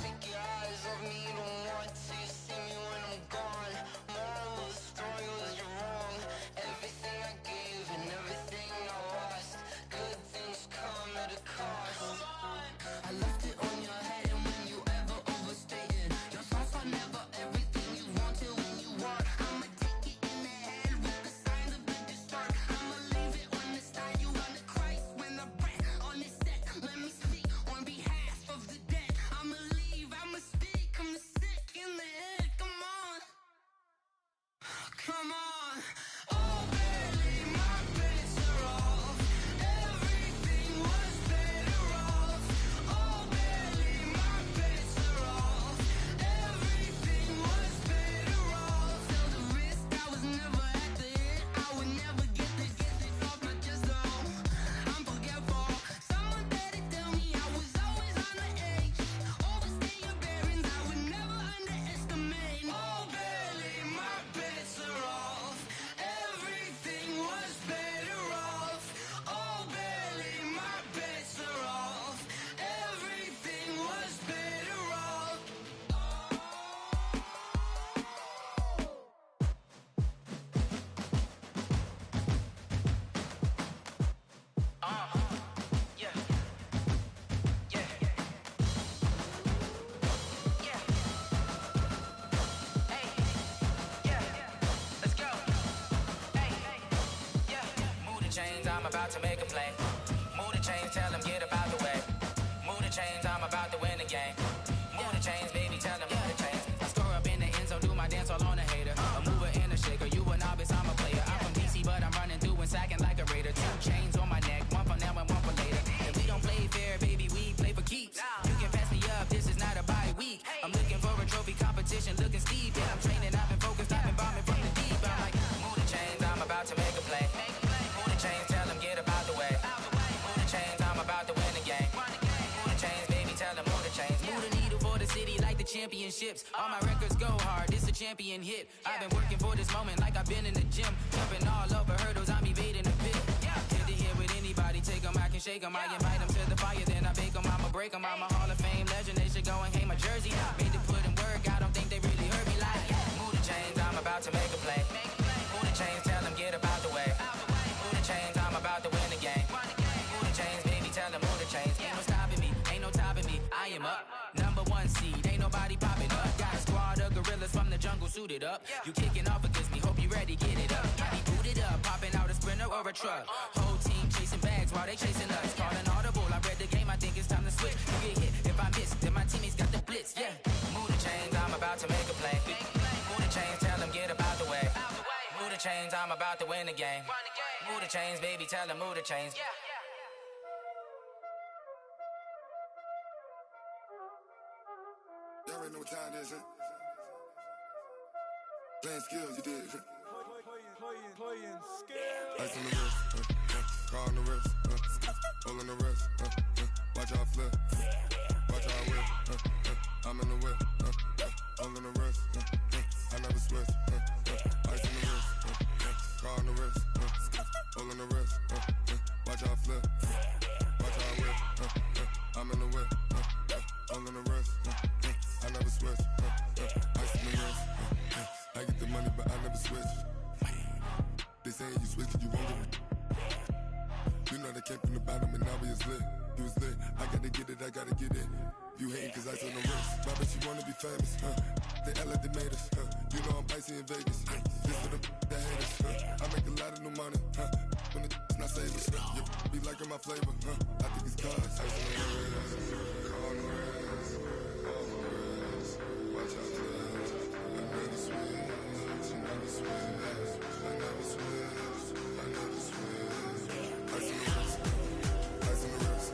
Take your eyes off me, you don't want to see me when I'm gone. Moral of the story was you're wrong. Everything I gave and everything I lost. Good things come at a cost. I left it on your head, and when you ever overstated, your thoughts are never everything you wanted when you want. I'ma take it in the head with the signs of the disturbed. I'ma leave it on the side. You run the Christ when the breath on this set. Let me speak on behalf of the dead. I'ma leave, I'ma speak. I'm sick in the head. Come on, come on. Oh baby, my bets are off. Everything was better off. Oh baby, my bets are off. Everything was better off. Tell the wrist I was never at the hit. I would never get this off my chest though. I'm forgetful. Someone better tell me I was always on the edge. Overstay your bearings, I would never underestimate. Oh baby, my bets are off. Everything was better off. Oh baby, my bets are off. Everything was better off. Yeah. Yeah. Yeah. Hey. Yeah. Let's go. Hey. Yeah. Move the chains, I'm about to make a play. Move the chains, tell them get about the way. Move the chains, I'm about to win the game. Move the chains, baby, tell them move the chains. I score up in the end zone, do my dance all on a hater. A mover and a shaker, you a novice, I'm a player. I'm from DC, but I'm running through and sacking like a raider. 2 chains on my neck, one for now and one for later. And we don't play fair, baby, we play for keeps. You can pass me up, this is not a bye week. I'm looking for a trophy competition, looking steep. Yeah, I'm training, I've been focused, I've been bombing from the deep. I'm like, move the chains, I'm about to make a play. Move the chains, tell them get about the way. Move the chains, I'm about to win the game. Move the chains, baby, tell them move the chains. Move the needle for the city like the championships. All my records go hard, this a champion hit. I've been working for this moment like I've been in the gym. Jumping all over hurdles, I'm evading the pit. Get to here with anybody, take them, I can shake them. I invite them to the fire, then I bake them, I'ma break them. I'm a Hall of Fame legend, they should go and hang my jersey. Made to put in work, I don't think they really heard me like. Move the chains, I'm about to make a play. Move the chains, tell them get about the way. Move the chains, I'm about to win the game. Move the chains, baby, tell them move the chains. Ain't no stopping me, ain't no topping me. I am up, #1 seed, ain't nobody popping up. Got a squad of gorillas from the jungle suited up. You kicking off against me, hope you ready, get it up. I be booted up, popping out a Sprinter or a truck. Whole team chasing bags while they chasing us. Call an audible, I read the game, I think it's time to switch. You get hit, if I miss, then my teammates got the blitz, yeah. Move the chains, I'm about to make a play. Move the chains, tell them get about the way. Move the chains, I'm about to win the game. Move the chains, baby, tell them move the chains.
Y'all already know what time it is, huh? Playing skills, you did.
Playing skills.
Ice on the wrist, car on the wrist, hole in the wrist, watch out flip, watch out whip, I'm in the whip, hole in the wrist, I never switch, ice on the wrist, car on the wrist, hole in the wrist, watch out flip, watch out whip, I'm in the whip, hole in the wrist, I never switch, ice on the wrist, I get the money but I never switch. They saying you switch, you won't get it. You know they came from the bottom and now we is lit. You was lit, I gotta get it, I gotta get it. You hating cause I on the wrist. My bitch, you wanna be famous, They Ella, they made us, You know I'm icy in Vegas, This for the that hate us, I make a lot of new money, when the not saving. You be liking my flavor, I think it's cause. On the rest, watch out, another switch, another switch, another switch, another switch. Ice in the wrist, ice in the wrist,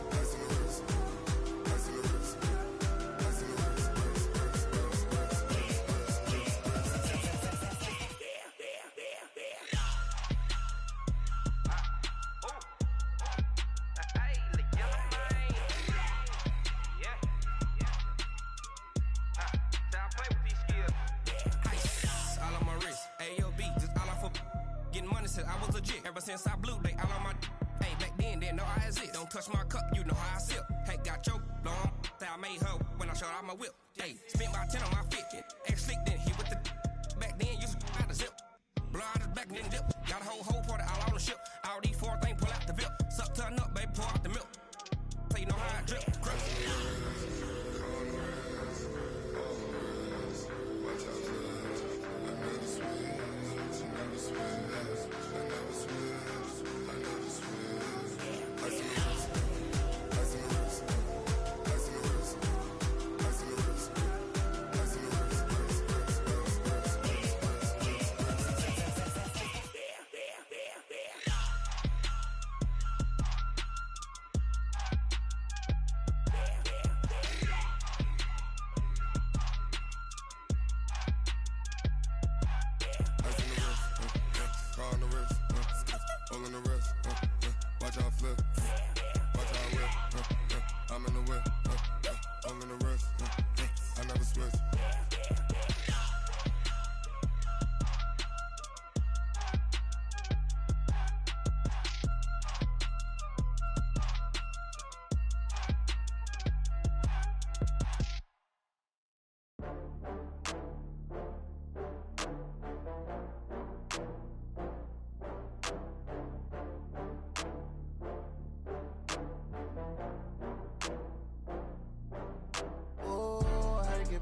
ice in the wrist, ice in the wrist, ice in the wrist.
I was legit ever since I blew they all on my hey back then didn't know I exist. Don't touch my cup, you know how I sip. Hey, got your long that I made her when I showed out my whip. Hey, spent about 10 on my fit. Ex-slick then hit with the back then used to out the zip. Blow out his back and then dip. Got a whole party all on the ship. All these four things pull out the VIP. Suck turn up, baby, pour out the milk. So you know how I drip.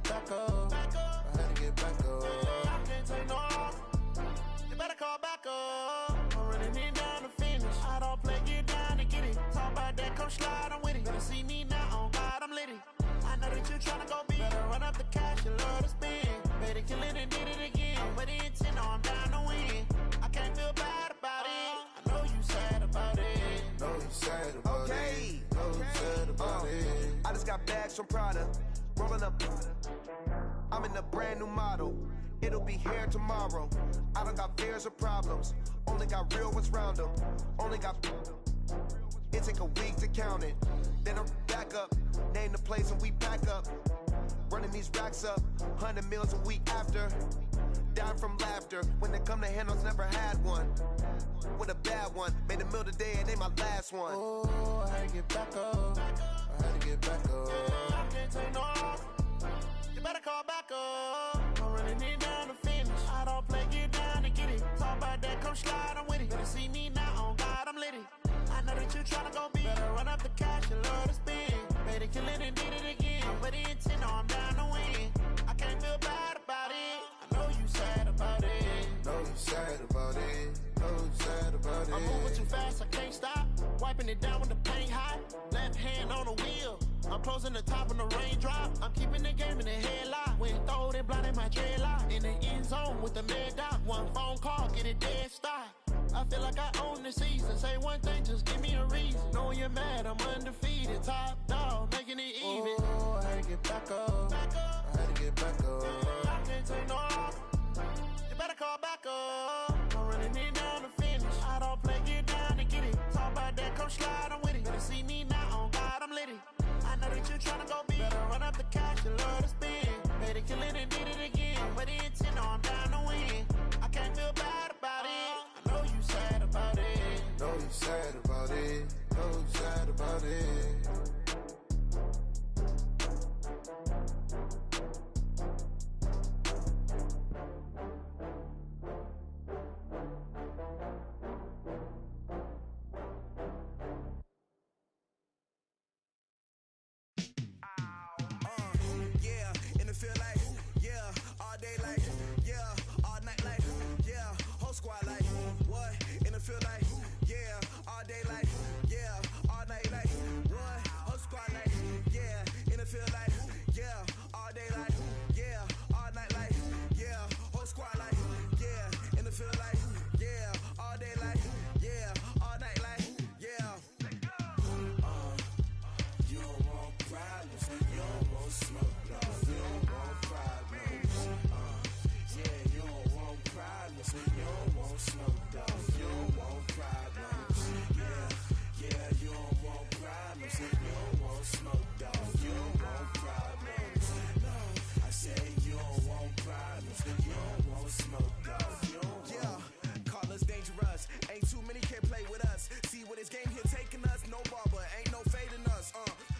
back up. I had to get back up. I can't take no off. You better call back up. I'm running it down to finish. I don't play, get down to get it. Talk about that, come slide, I'm with it. Better see me now, on God, I'm litty. I know that you tryna go big. Better run up the cash, you love to spend. Better kill it and did it again. With the intent, no, I'm down to win. I can't feel bad about it. I know you sad about it. Know you sad about it. Know you sad about it.
I just got bags from Prada. Rolling up. I'm in a brand new model. It'll be here tomorrow. I don't got fears or problems. Only got real ones round them. Only got. It take a week to count it. Then I'm back up. Name the place and we pack up. Running these racks up. 100 meals a week after. Down from laughter. When they come to handles, never had one. With a bad one. Made a meal today and ain't my last one.
Oh, I had to get back up. I had to get back up. I can't take no off. You better call back up. I'm running it down to finish. I don't play, get down to get it. Talk about that, come slide, I'm with it. Better see me now, on God, I'm litty. I know that you tryna go big. Better run up the cash, you love to spend. Better kill it and did it again. But the intent, no, I'm down to win. I can't feel bad about it. I know you sad about it. Know you sad about it. Know you sad about it. I'm moving too fast, I can't stop. Wiping it down with the paint hot. Left hand on the wheel. I'm closing the top when the raindrop. I'm keeping the game in the headlock. When throwed and blinded my dreadlock. In the end zone with the mad dot. One phone call, get it dead stop. I feel like I own the season. Say one thing, just give me a reason. Knowing you're mad, I'm undefeated. Top dog, making it even. Oh, I had to get back up. I had to get back up. I can't take no off. You better call back up. I'm running it down to finish. I don't play, get down to get it. Talk about that, come slide, I'm with it. Better see me now, on God, I'm litty. I know that you tryna go big. Better run up the cash, you love to spend. Better kill it and did it again. But the intent, no, I'm down to win. I can't feel bad about it. I know you sad about it. Know you sad about it. Know you sad about it.
feel like, yeah, all day like, yeah, all night like, what? Whole squad like, yeah, in the field like, yeah, all day like, yeah, all night like, yeah, whole squad like, yeah, in the field like, yeah, all day like, yeah, all night like, yeah. You don't want problems, you don't want smoke, no, you don't want problems. Yeah, you don't want problems, you don't want smoke, dog, you don't want problems. Yeah, you don't want problems, you don't want smoke, dog, you don't want problems. No, I say you don't want problems, you don't want smoke, dog, you don't want. Yeah, call us dangerous, ain't too many can play with us. See what this game here taking us, no barber, ain't no fading us.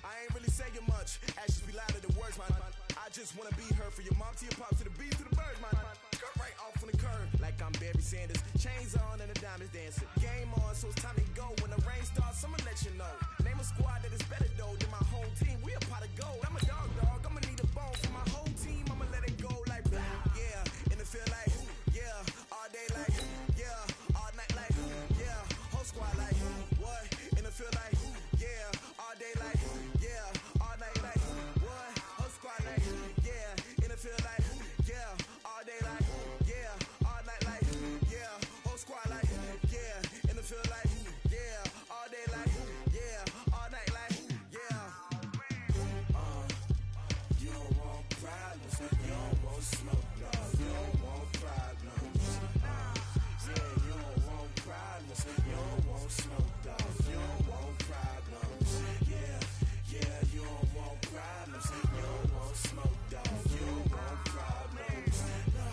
I ain't really saying much, actions be louder than words, man. I just wanna be heard for your mom to your pop to the beat to the birds, man. Cut right off on the curb, like I'm Barry Sanders. Chains on and the diamonds dancing. Game on, so it's time to go. When the rain starts, I'ma let you know. Name a squad that is better though than my whole team. We a pot of gold. I'm a dog, I'ma need a bone for my whole team. I'ma let it go like, yeah, in the field like, yeah, all day like, yeah, all night like, yeah, whole squad like, what? In the field like, yeah, all day like, yeah, all night like, what? Whole squad like, yeah, in the field like, yeah, all day like, yeah, all night like, yeah, whole squad like, yeah, in the field like, yeah, all day like, yeah, all night like, yeah. You don't want problems, you don't want smoke, no, you don't want problems. Yeah, you don't want problems, you don't want smoke, dog, you don't want problems. Yeah, you don't want problems, you don't want smoke, dog, you don't want problems. No,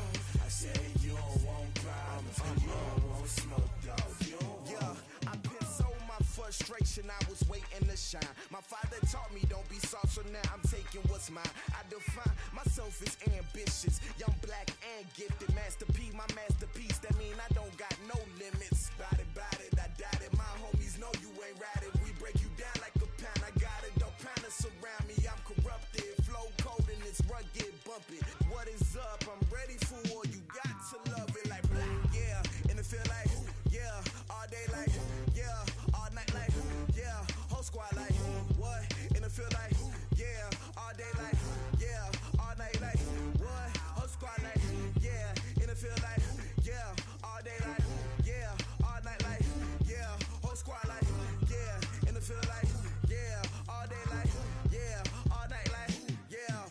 I say you don't want problems, you don't want smoke, dog, you don't want. Yeah, I pissed so my frustration, I was waiting to shine. My father taught me don't be soft, so now I'm taking what's mine. I define myself as ambitious, young, black, and gifted. Master P, my masterpiece, that mean I don't got no limits. Bout it, I doubt it. My homies know you ain't ratted. We break you down like a pound. I got it, don't pound us around me. I'm corrupted, flow cold and it's rugged, bumpy. What is up? I'm ready for war. You got to love it like black, yeah. In the field like, yeah, all day like, yeah, all night like, yeah, whole squad like, what? In the field like, yeah, all day like, yeah, all night like, what? Whole squad like, yeah, in the field like, yeah, all day like, yeah, all night like, yeah, whole squad like, yeah, in the field like, yeah, all day like, yeah, all night like, yeah.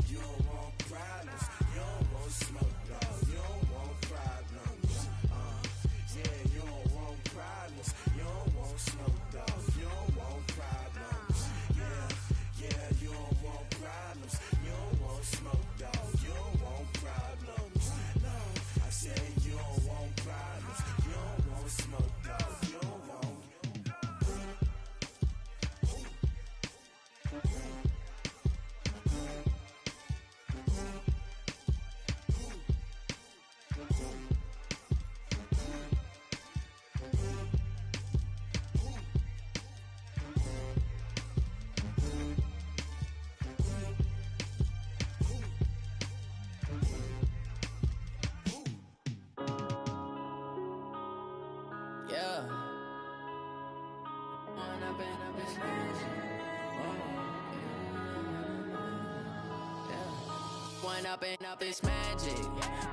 You don't want problems, you don't want smoke, no, you don't want problems. Yeah, you don't want problems, you don't want smoke, dog, you don't want problems. Yeah, you don't want problems, you don't want smoke, dog, you don't want problems. No, I say you don't want problems, you don't want smoke, dog, you don't want.
Yeah. One up and up is magic.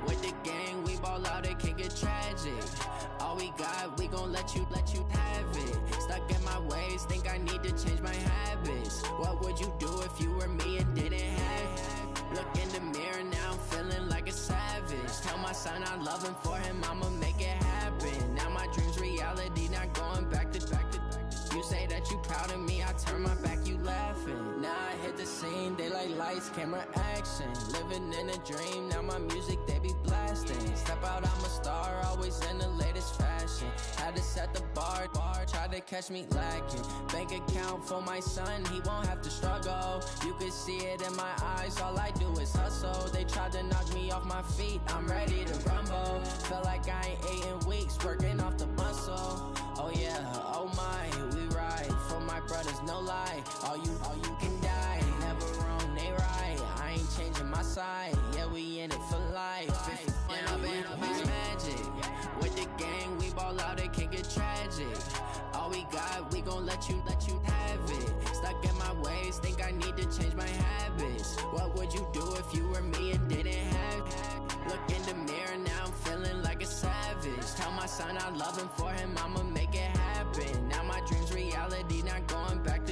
With the gang, we ball out, it can get tragic. All we got, we gon' let you have it. Stuck in my ways, think I need to change my habits. What would you do if you were me and didn't have it? Look in the mirror now, I'm feeling like a savage. Tell my son I love him, for him I'ma make it happen. Now my dream's reality, not going back to. You say that you proud of me, I turn my back, you laughing. Now I hit the scene, they like lights, camera, action. Living in a dream, now my music, they be blasting. Step out, I'm a star, always in the latest fashion. Had to set the bar, try to catch me lacking. Bank account for my son, he won't have to struggle. You can see it in my eyes, all I do is hustle. They tried to knock me off my feet, I'm ready to rumble. Felt like I ain't ate in weeks, working off the muscle. Oh yeah, oh my, we ride for my brothers, no lie. All you can die, never wrong, they right. I ain't changing my side, yeah, we in it for life. If and up, it's magic.
Stuck in my ways, think I need to change my habits. What would you do if you were me and didn't have? Look in the mirror, now I'm feeling like a savage. Tell my son I love him, for him I'ma make it happen. Now my dream's reality, not going back to.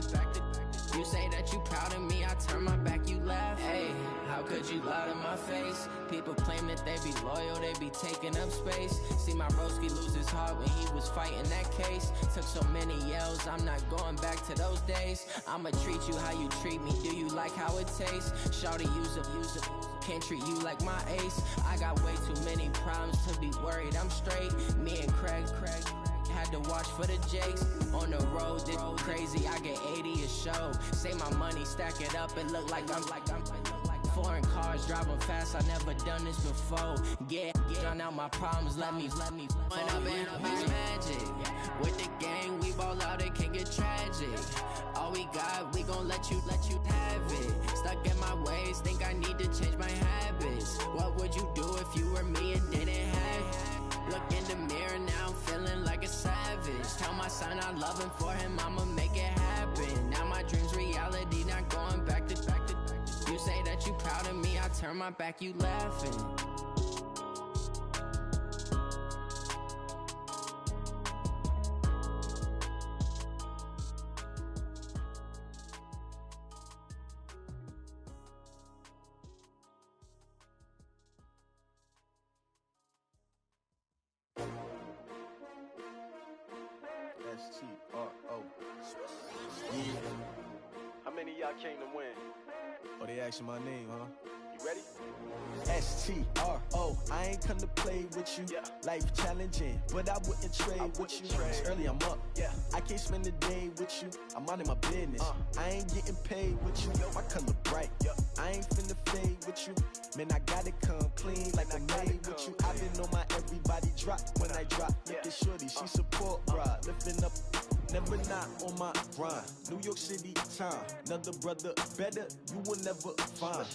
You say that you proud of me, I turn my back, you laugh. Hey, how could you lie to my face? People claim that they be loyal, they be taking up space. See my broski lose his heart when he was fighting that case. Took so many yells, I'm not going back to those days. I'ma treat you how you treat me, do you like how it tastes? Shawty, use up, can't treat you like my ace. I got way too many problems to be worried, I'm straight. Me and Craig had to watch for the Jakes. On the road, this crazy, I get 80 a show. Say my money, stack it up, it look like I'm foreign cars, driving fast, I never done this before. Get on out my problems, let me When I've been magic. With the gang, we ball out, it can get tragic. All we got, we gon' let you have it. Stuck in my ways, think I need to change my habits. What would you do if you were me and didn't have? Look in the mirror, now I'm feeling like a savage. Tell my son I love him, for him I'ma make it happen. Now my dream's reality, not going back to. You say that you proud of me, I turn my back, you laughing.
S-T-R-O. Yeah. How many of y'all came to win? Oh, they asking my name, huh? You ready? S-T-R-O. I ain't come to play with you. Yeah. Life challenging, but I wouldn't trade with you. It's early, I'm up. Yeah. I can't spend the day with you. I'm minding my business. I ain't getting paid with you. My color bright. I ain't finna fade with you. Man, I gotta come clean like I'm made with you. I've been on my everybody drop when I drop. Look at shorty, she support, bruh. Lifting up. Never not on my grind. New York City time. Another brother better, you will never find.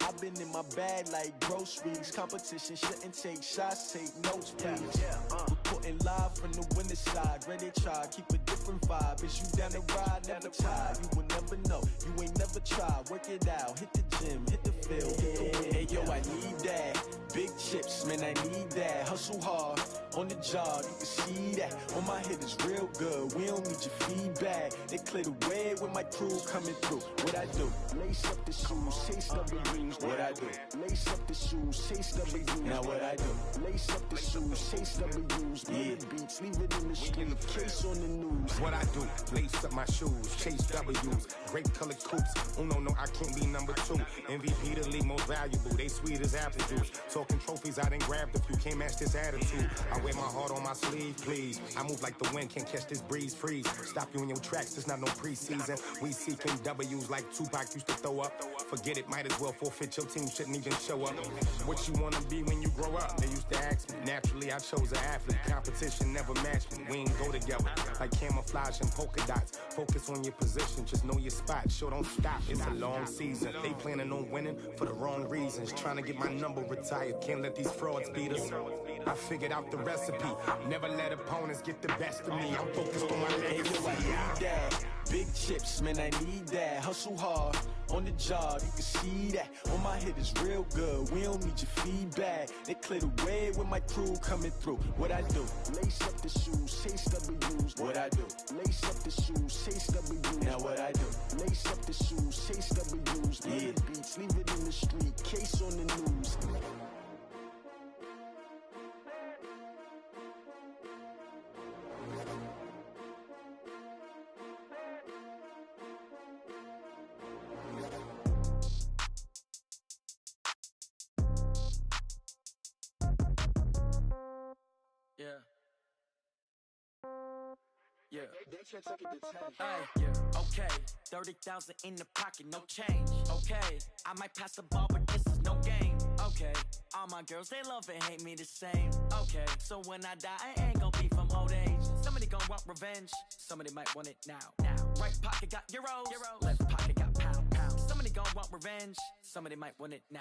I've been in my bag like groceries. Competition shouldn't take shots, take notes, please. Reporting live from the winning side. Ready to try, keep a different vibe. Is you down the ride, never tired. You will never know, you ain't never tried. Work it out, hit the gym, hit the field, hit the wind. Hey yo, I need that. Big chips, man, I need that. Hustle hard, on the job, you can see that. On my head is real good, we don't need your feedback. They clear the way with my crew coming through. What I do? Lace up the shoes, chase W's. What I do? Lace up the shoes, chase W's. Now what I do? Lace up the shoes, chase W's. Yeah. Beats, leave it in the street, case on the news.
What I do? Lace up my shoes, chase W's. Great color coops. Oh no, I can't be number 2. MVP the league most valuable. They sweet as apple juice. Talking trophies, I done grabbed a few. Can't match this attitude. I wear my heart on my sleeve, please. I move like the wind, can't catch this breeze, freeze. Stop you in your tracks, it's not no preseason. We seeking W's like Tupac used to throw up. Forget it, might as well forfeit. Your team shouldn't even show up. What you wanna be when you grow up? They used to ask me. Naturally, I chose an athlete. Competition never matched me. We ain't go together like camouflage and polka dots. Focus on your position, just know your spot. Sure, don't stop. It's a long season. They planning on winning for the wrong reasons. Trying to get my number retired. Can't let these frauds beat us. I figured out the recipe. Never let opponents get the best of me. I'm focused on my legacy.
I need that. Big chips, man, I need that. Hustle hard, on the job, you can see that. On my head is real good, we don't need your feedback. They clear the way with my crew coming through. What I do? Lace up the shoes, chase W's. What I do? Lace up the shoes, chase W's. Now what I do? Lace up the shoes, chase W's. Yeah. Beats, leave it in the street, case on the news.
Yeah. Yeah. Hey, yeah. Okay. 30,000 in the pocket, no change. Okay. I might pass the ball, but this is no game. Okay. All my girls, they love and hate me the same. Okay. So when I die, I ain't gon' be from old age. Somebody gon' want revenge. Somebody might want it now. Right pocket got euros. Left pocket got pound. Somebody gon' want revenge. Somebody might want it now.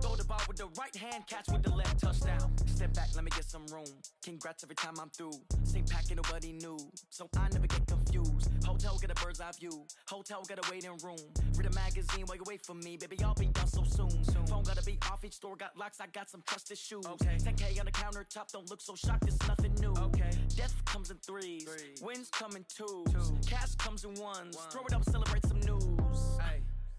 Throw the ball with the right hand, catch with the left, touchdown. Step back, let me get some room. Congrats every time I'm through. Same packet, nobody knew. So I never get confused. Whole Motel, get a bird's eye view. Hotel, get a waiting room. Read a magazine while you wait for me. Baby, I'll be done so soon. Phone gotta be off, each store got locks. I got some trusted shoes. 10K on the countertop, don't look so shocked, it's nothing new. Death comes in threes. Wins come in twos. Cash comes in ones. Throw it up, celebrate some news.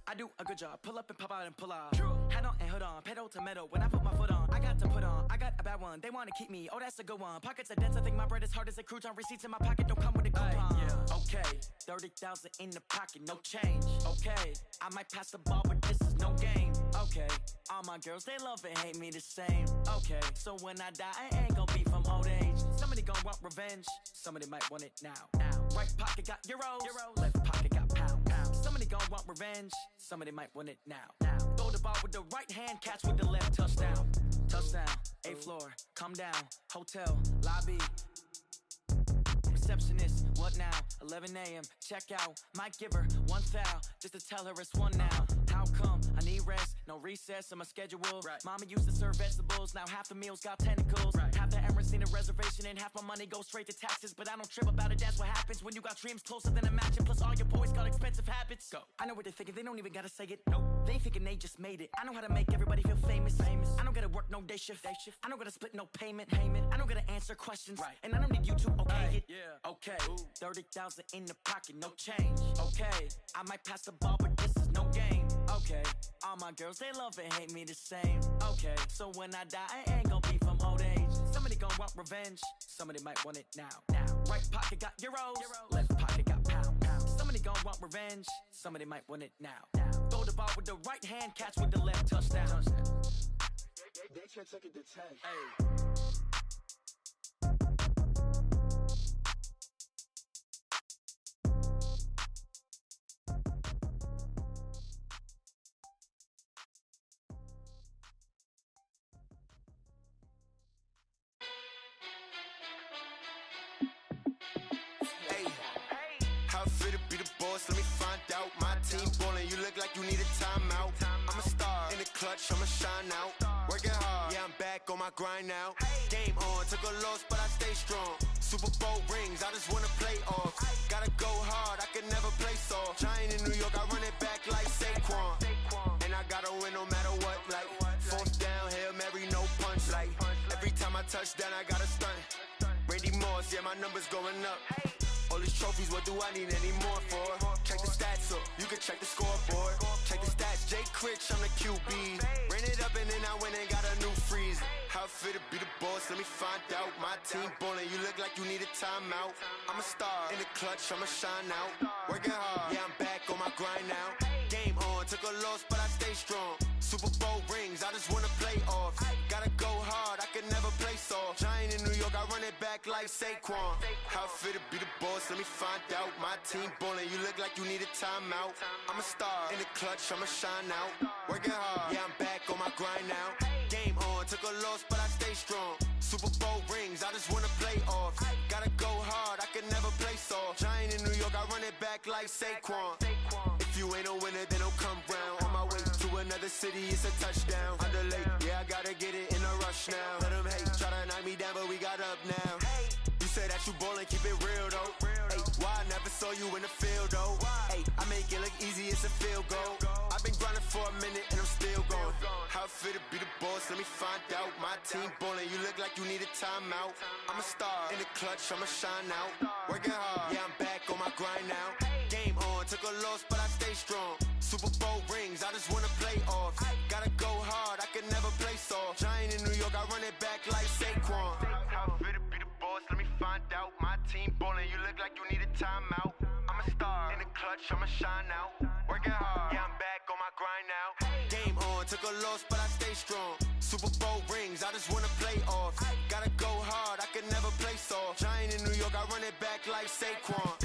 I do a good job. Pull up and pop out and pull out. Hat on and hood on. Pedal to metal. When I put my foot on, I got to put on. I got a bad one. They want to keep me. Oh, that's a good one. Pockets are dense. I think my bread is hard as a crouton. Receipts in my pocket don't come with a coupon. Okay. 30,000 in the pocket. No change. Okay. I might pass the ball, but this is no game. Okay. All my girls, they love and hate me the same. Okay. So when I die, I ain't gonna be from old age. Somebody gonna want revenge. Somebody might want it now. Right pocket got euros. Left pocket got pound. Somebody gonna want revenge. Somebody might want it now. Throw the ball with the right hand, catch with the left. Touchdown. Touchdown. 8th floor. Come down. Hotel. Lobby. Receptionist. What now? 11 a.m. Check out. Might give her one foul just to tell her it's one now. How come? I need rest. No recess in my schedule. Mama used to serve vegetables. Now half the meals got tentacles. Half the Emirates need a reservation and half my money goes straight to taxes. But I don't trip about it. That's what happens when you got dreams closer than imagine. Plus all your boys got expensive habits. Go. I know what they're thinking. They don't even gotta say it. Nope. They thinking they just made it. I know how to make everybody feel famous. I don't gotta work no day shift. I don't gotta split no payment. I don't gotta answer questions. And I don't need you to okay it. Okay. 30,000 in the pocket. No change. Okay. I might pass the ball, but this is no game. Okay. All my girls, they love and hate me the same. Okay. So when I die, I ain't gonna be from old age. Somebody gonna want revenge. Somebody might want it now. Right pocket got euros. Left pocket got pound. Somebody gonna want revenge. Somebody might want it now. Throw the ball with the right hand, catch with the left. Touchdown.
They can't take it to 10.
How fit to be the boss? Let me find out. My team ballin', you look like you need a timeout. I'm a star in the clutch, I'ma shine out. Working hard, yeah, I'm back on my grind now. Game on, took a loss, but I stay strong. Super Bowl rings, I just wanna play off. Gotta go hard, I can never play soft. Giant in New York, I run it back like Saquon. And I gotta win no matter what, like 4th down, Hail Mary, no punch. Like every time I touch down, I gotta stunt. Randy Moss, yeah, my numbers going up. All these trophies, what do I need any more for? Check the stats up, you can check the scoreboard. Check the stats, Jay Critch, I'm the QB. Ran it up and then I went and got a new freeze. How fit to be the boss, let me find out. My team ballin', you look like you need a timeout. I'm a star in the clutch, I'ma shine out. Working hard, yeah, I'm back on my grind now. Game on, took a loss, but I stay strong. Super Bowl rings, I just wanna play off. Gotta go hard, I can never play soft. Giant in New York, I run it back like Saquon. How fit to be the boss, let me find out. My team ballin', you look like you need a timeout. I'm a star in the clutch, I'ma shine out. Working hard, yeah, I'm back on my grind now. Game on, took a loss, but I stay strong. Super Bowl rings, I just wanna play off. Gotta go hard, I can never play soft. Giant in New York, I run it back like Saquon. If you ain't a winner, then don't come round. On my way to another city, it's a touchdown. Underlay, yeah, I gotta get it in a rush now. Let them hate, try to knock me down, but we got up now. You say that you ballin', keep it real though. Hey, why I never saw you in the field though? Hey, I make it look easy, it's a field goal. I've been grinding for a minute and I'm still going. How fit to be the boss, let me find out. My team ballin', you look like you need a timeout. I'm a star in the clutch, I'ma shine out. Working hard, yeah, I'm back on my grind now. Game on, took a loss, but I stay strong. Super Bowl rings, I just wanna play off. Gotta go hard, I can never play soft. Giant in New York, I run it back like Saquon. How fit to be the boss, let me find out. My team ballin', you look like you need a timeout. I'm a star in the clutch, I'ma shine out. Working hard, yeah, I'm back on my grind now. Game on, took a loss, but I stay strong. Super Bowl rings, I just wanna play off. Gotta go hard, I can never play soft. Giant in New York, I run it back like Saquon.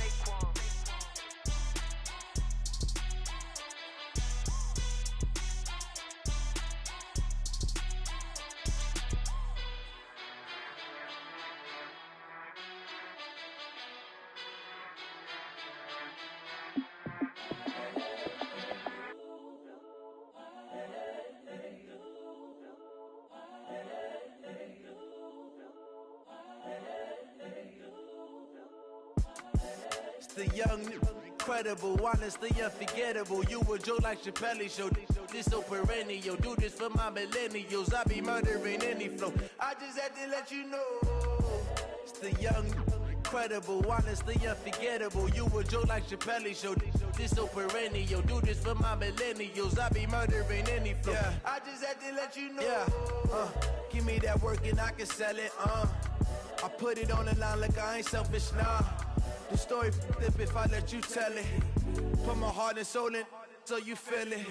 the young, incredible, honestly unforgettable. You a joke like Chappelle Show. This so perennial. Do this for my millennials. I be murdering any flow. I just had to let you know. It's the young, incredible, honestly unforgettable. You a joke like Chappelle Show. This so perennial. Do this for my millennials. I be murdering any flow. Yeah. I just had to let you know. Yeah. Give me that work and I can sell it. I put it on the line like I ain't selfish, nah. The story flip if I let you tell it. Put my heart and soul in so you feel it.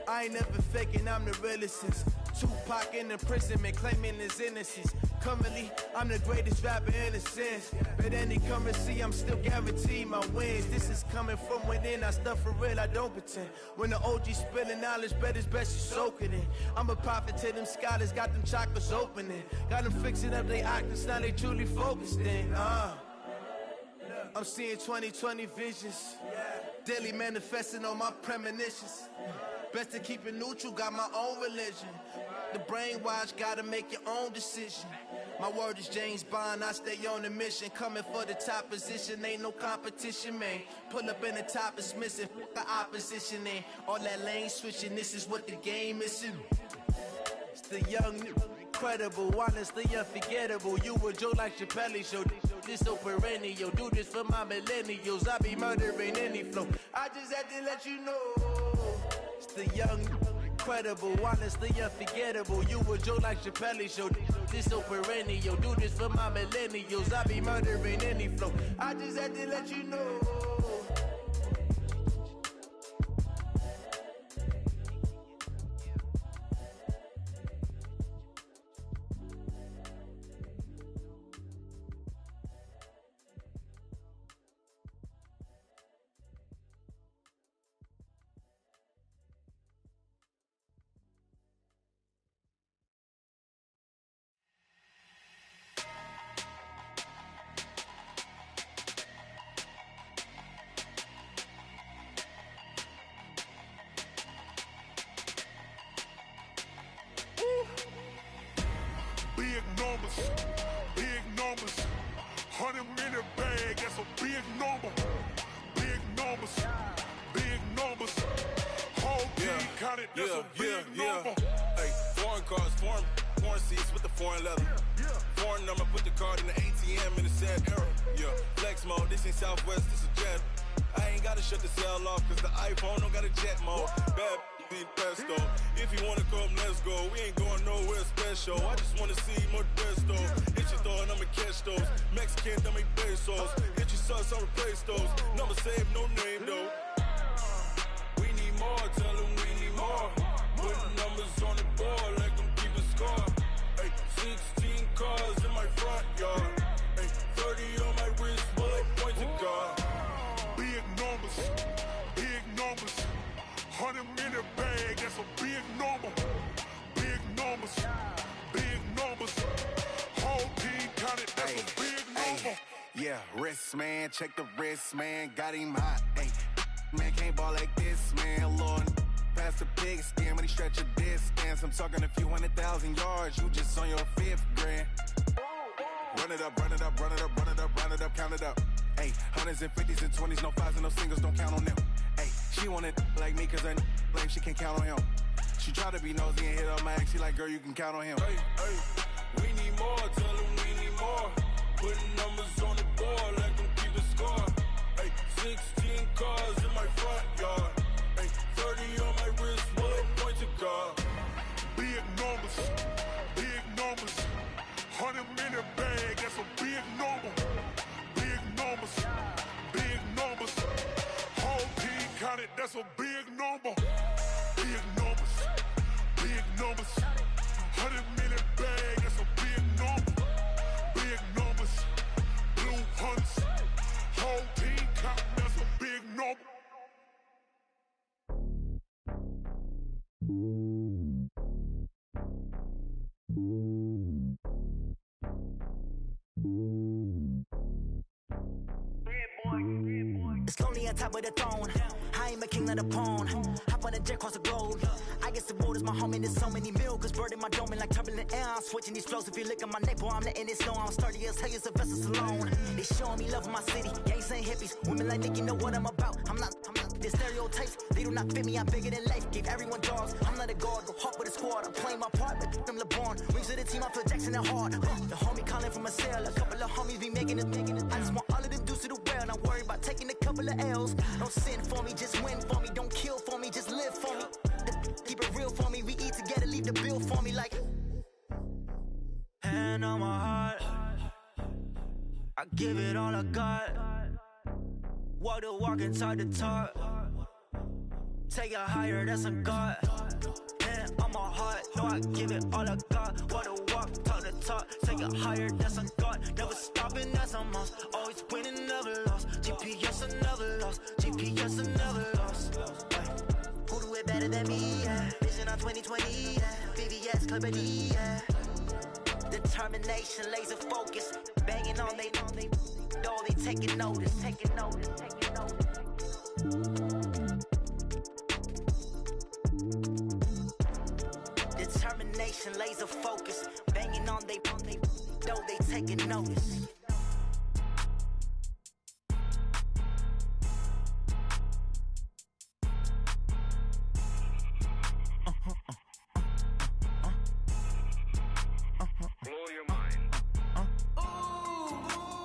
I ain't never faking, I'm the realest since Tupac in imprisonment, claiming his innocence. Currently, I'm the greatest rapper in a sense. But any currency, I'm still guaranteed my wins. This is coming from within, I stuff for real, I don't pretend. When the OG spilling knowledge, bet it's best you soak it in. I'm a prophet to them scholars, got them chakras opening. Got them fixing up their octaves, now they truly focused in. I'm seeing 2020 visions. Daily manifesting on my premonitions. Best to keep it neutral, got my own religion. The brainwash, gotta make your own decision. My word is James Bond, I stay on a mission. Coming for the top position, ain't no competition, man. Pull up in the top is missing, the opposition ain't. All that lane switching, this is what the game is. It's the young, incredible, honestly unforgettable. You a joke like Chappelle Show. This so perennial. Do this for my millennials. I be murdering any flow. I just had to let you know. It's the young, incredible, honestly unforgettable. You a joke like Chappelle Show. This so perennial. Do this for my millennials. I be murdering any flow. I just had to let you know.
Big numbers, 100-minute bag, that's a big number. Big numbers, whole team counted, that's a big number.
Hey, foreign cars, foreign seats with the foreign leather. Foreign number, put the card in the ATM in the sad era. Yeah, flex mode, this ain't Southwest, this is Jet. I ain't gotta shut the cell off, cause the iPhone don't got a jet mode. Bad pesto. If you wanna come, let's go. We ain't going nowhere special. I just wanna see more Modesto. Hit your thought, I'ma catch those. Mexican, I make pesos. Hit your sus, I'll replace those. Number saved, no name though. We need more, tell them we need more. Putting numbers on the board like I'm keeping score. Hey, 16 cars in my front yard. Hey, 30 on my wrist, bullet point to God.
Big numbers, 100-minute bag, that's a big number. Big numbers, whole team counted, that's a big number.
Yeah, wrist man, check the wrist man, got him hot. Ay, man can't ball like this, man. Lord, past the pig skin when he stretch a distance. I'm talking a few 100,000 yards, you just on your 5th grand. Run it up, count it up. Ay, hundreds and 50s and 20s, no 5s and no singles, don't count on them. Ay, she want it like me, cause her blame, she can't count on him. She try to be nosy and hit up my ex, she like, girl, you can count on him.
Hey, we need more, tell them we need more. Putting numbers on the board like I'm keeping score. Hey, 16 cars in my front yard. Hey, 30 on my wrist, bullet point to God.
Big numbers, 100-minute bag, that's a big number. Big numbers, whole team counted, that's a big number. Big numbers, 100-minute bag, that's a big number. Big numbers, blue hunts, whole team counting, that's a big number.
It's lonely on top of the throne.
I ain't a king of the pawn. Hop on a jet across the globe. I guess the road is my home and there's so many milkers burning my dome like turbulent air. I'm switching these flows. If you look at my neck, boy, I'm letting it snow. I'm sturdy as hell as Sylvester Stallone. They showing me love in my city. Gangs ain't hippies. Women like Nick, you know what I'm about. I'm not the stereotypes. They do not fit me. I'm bigger than life. Give everyone dogs. I'm not a guard. Go hard with a squad. I'm playing my part, but I'm LeBron. Rings to the team. I feel Jackson and hard. The homie calling from a cell. A couple of homies be making it. I just want all of them dudes to the well. Not worry about taking a couple of L's. Don't sin for me, just win for me. Don't kill for me, just live for me. Keep it real for me. We eat together, leave the bill for me like. Hand on my heart, I give it all I got. Walk the walk and talk the talk. Take it higher, that's a God. Hand on my heart, no, I give it all I got. Walk the walk, talk the talk. Take it higher, that's a God. Never stopping, that's a must. Always winning, never lost. GPS, I never lost. GPS, I never lost. Who do it better than me? Yeah. Vision on 2020. Yeah. VVS, Clarity. Yeah. Determination, laser focus. Banging on they door, they taking notice. Taking notice. Taking notice. Determination, laser focus. Banging on they door, they taking notice.
Blow your mind.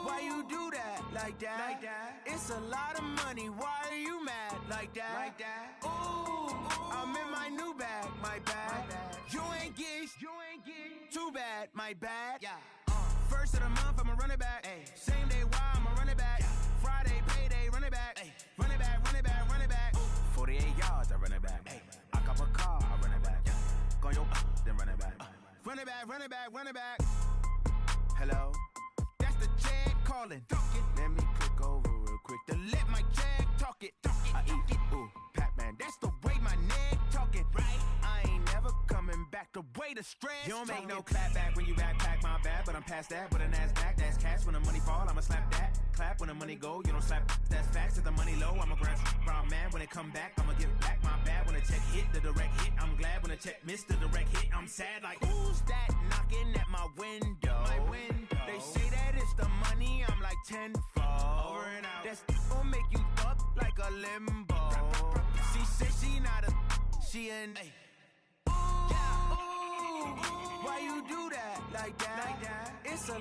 Why you do that like that? It's a lot of money. Why are you mad like that? Ooh, I'm in my new bag, my bad. You ain't getting too bad, my bad. First of the month, I'ma run it back. Same day, why I'ma run it back. Friday, payday, run it back. Run it back, run it back, run it back. 48 yards, I run it back. I cop a car, I run it back. Go your then run it back. Run it back, run it back, run it back. Hello? That's the jag calling. Let me click over real quick to let my jag talk it. I eat it, ooh, Pac-Man. That's the way my neck talking. Right? I ain't never coming back the way the stress. You don't make no clap back when you backpack, my bad. But I'm past that with a NASDAQ. That's cash when the money fall, I'ma slap that. Clap when the money go, you don't slap. That's facts. If the money low, I'ma grab brown man. When it come back, I'ma give back my bad. When the check hit, the direct hit. I'm glad when the check missed the direct hit. I'm sad like, who's that knocking at my window? They say that it's the money, I'm like tenfold. Over and out. That's gon' make you up like a limbo. She said she not a, she an. Ooh, why you do that like that? It's a